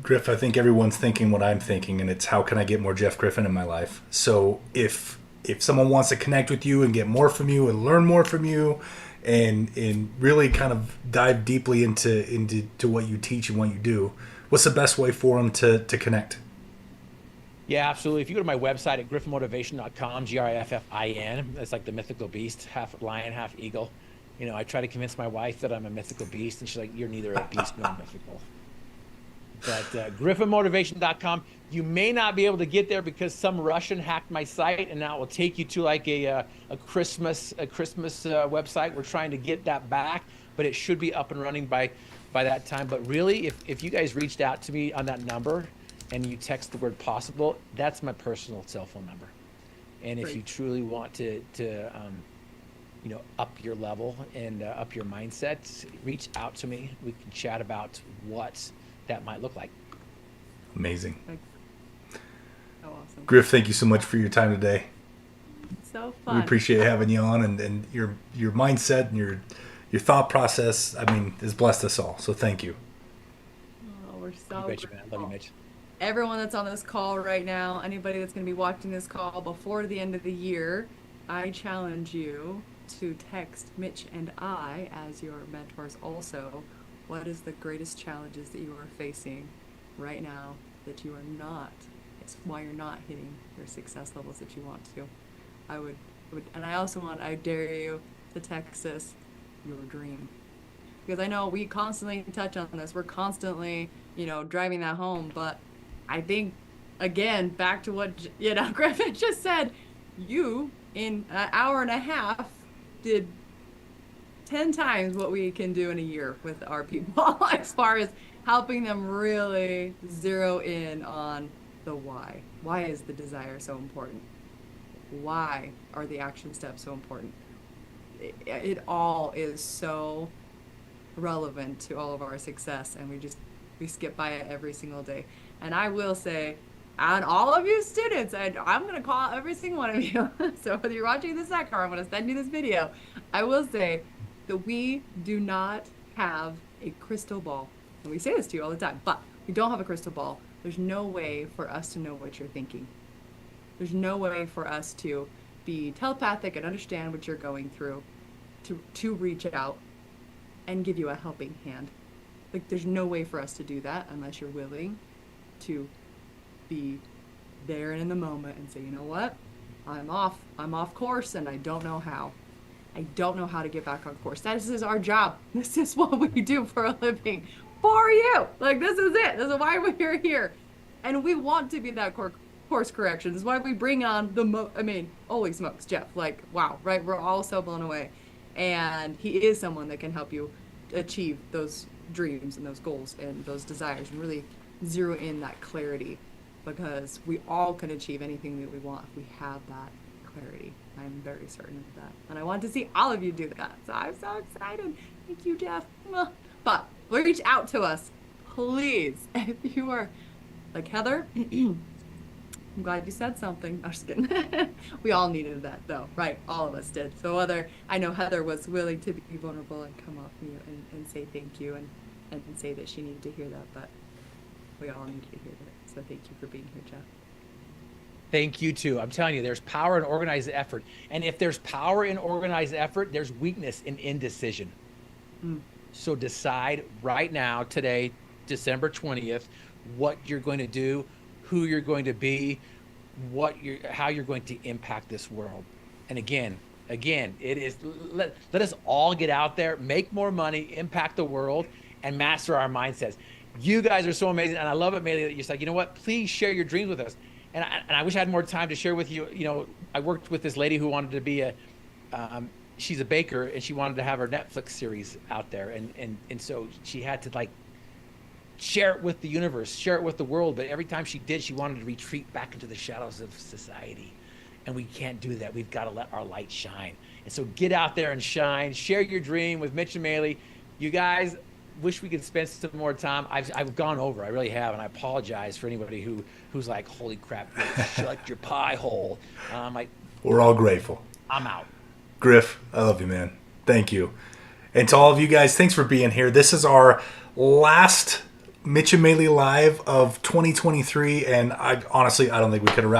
Griff, I think everyone's thinking what I'm thinking, and it's how can I get more Jeff Griffin in my life? So if someone wants to connect with you and get more from you and learn more from you and really kind of dive deeply into what you teach and what you do, what's the best way for them to connect? Yeah, absolutely. If you go to my website at griffinmotivation.com, Griffin, that's like the mythical beast, half lion, half eagle. I try to convince my wife that I'm a mythical beast, and she's like, you're neither a beast nor mythical. But griffinmotivation.com, you may not be able to get there because some Russian hacked my site, and now it will take you to like a Christmas website. We're trying to get that back, but it should be up and running by that time. But really, if you guys reached out to me on that number and you text the word possible, that's my personal cell phone number. And if you truly want to up your level and up your mindset, reach out to me. We can chat about what that might look like. Amazing. So awesome. Griff, thank you so much for your time today. So fun. We appreciate having you on, and your mindset and your thought process, has blessed us all. So thank you. Oh, we're so grateful. Man. I love you, Mitch. Everyone that's on this call right now, anybody that's going to be watching this call before the end of the year, I challenge you to text Mitch and I, as your mentors also, What is the greatest challenges that you are facing right now that you are not? It's why you're not hitting your success levels that you want to. And I dare you to text us your dream. Because I know we constantly touch on this. We're constantly, driving that home. But I think, again, back to what, Griffin just said, you, in an hour and a half, did 10 times what we can do in a year with our people as far as helping them really zero in on the why. Why is the desire so important? Why are the action steps so important? It all is so relevant to all of our success, and we skip by it every single day. And I will say, and all of you students, I'm going to call out every single one of you. So whether you're watching this or I'm going to send you this video, I will say that we do not have a crystal ball. And we say this to you all the time, but we don't have a crystal ball. There's no way for us to know what you're thinking. There's no way for us to be telepathic and understand what you're going through, to reach out and give you a helping hand. Like, there's no way for us to do that unless you're willing to be there and in the moment and say, you know what, I'm off course and I don't know how. I don't know how to get back on course. This is our job. This is what we do for a living for you. Like, this is it. This is why we're here. And we want to be that course correction. This is why we bring on holy smokes, Jeff. Like, wow, right? We're all so blown away. And he is someone that can help you achieve those dreams and those goals and those desires and really zero in that clarity, because we all can achieve anything that we want if we have that clarity. I'm very certain of that. And I want to see all of you do that. So I'm so excited. Thank you, Jeff. But reach out to us, please. If you are like Heather, I'm glad you said something. I'm just kidding. We all needed that, though, right? All of us did. So I know Heather was willing to be vulnerable and come off mute and say thank you and say that she needed to hear that, but we all needed to hear that. So thank you for being here, Jeff. Thank you too. I'm telling you, there's power in organized effort. And if there's power in organized effort, there's weakness in indecision. So decide right now, today, December 20th, what you're going to do, who you're going to be, how you're going to impact this world. And again, it is, let us all get out there, make more money, impact the world, and master our mindsets. You guys are so amazing. And I love it, Maeli, that you're like, you know what, please share your dreams with us. And I wish I had more time to share with you. I worked with this lady who wanted to be she's a baker, and she wanted to have her Netflix series out there. And so she had to share it with the universe, share it with the world. But every time she did, she wanted to retreat back into the shadows of society. And we can't do that. We've got to let our light shine. And so get out there and shine. Share your dream with Mitch and Maeli. You guys, wish we could spend some more time. I've gone over. I really have. And I apologize for anybody who's like, holy crap, shut your pie hole. We're all grateful. I'm out. Griff, I love you, man. Thank you. And to all of you guys, thanks for being here. This is our last Mitch and Maeli Live of 2023, and I don't think we could have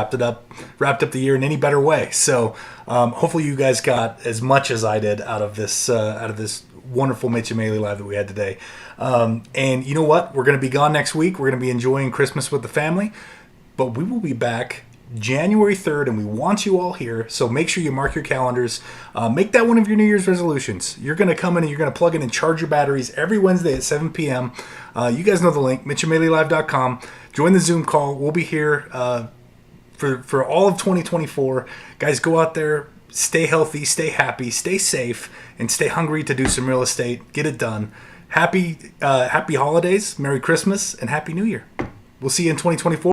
wrapped up the year in any better way. So hopefully you guys got as much as I did out of this wonderful Mitch and Maeli Live that we had today. And you know what? We're going to be gone next week. We're going to be enjoying Christmas with the family, but we will be back January 3rd, and we want you all here. So make sure you mark your calendars. Make that one of your New Year's resolutions. You're going to come in and you're going to plug in and charge your batteries every Wednesday at 7 p.m. You guys know the link, mitchandmaelylive.com. Join the Zoom call. We'll be here for all of 2024. Guys, go out there, stay healthy, stay happy, stay safe, and stay hungry to do some real estate. Get it done. Happy holidays, Merry Christmas, and Happy New Year. We'll see you in 2024.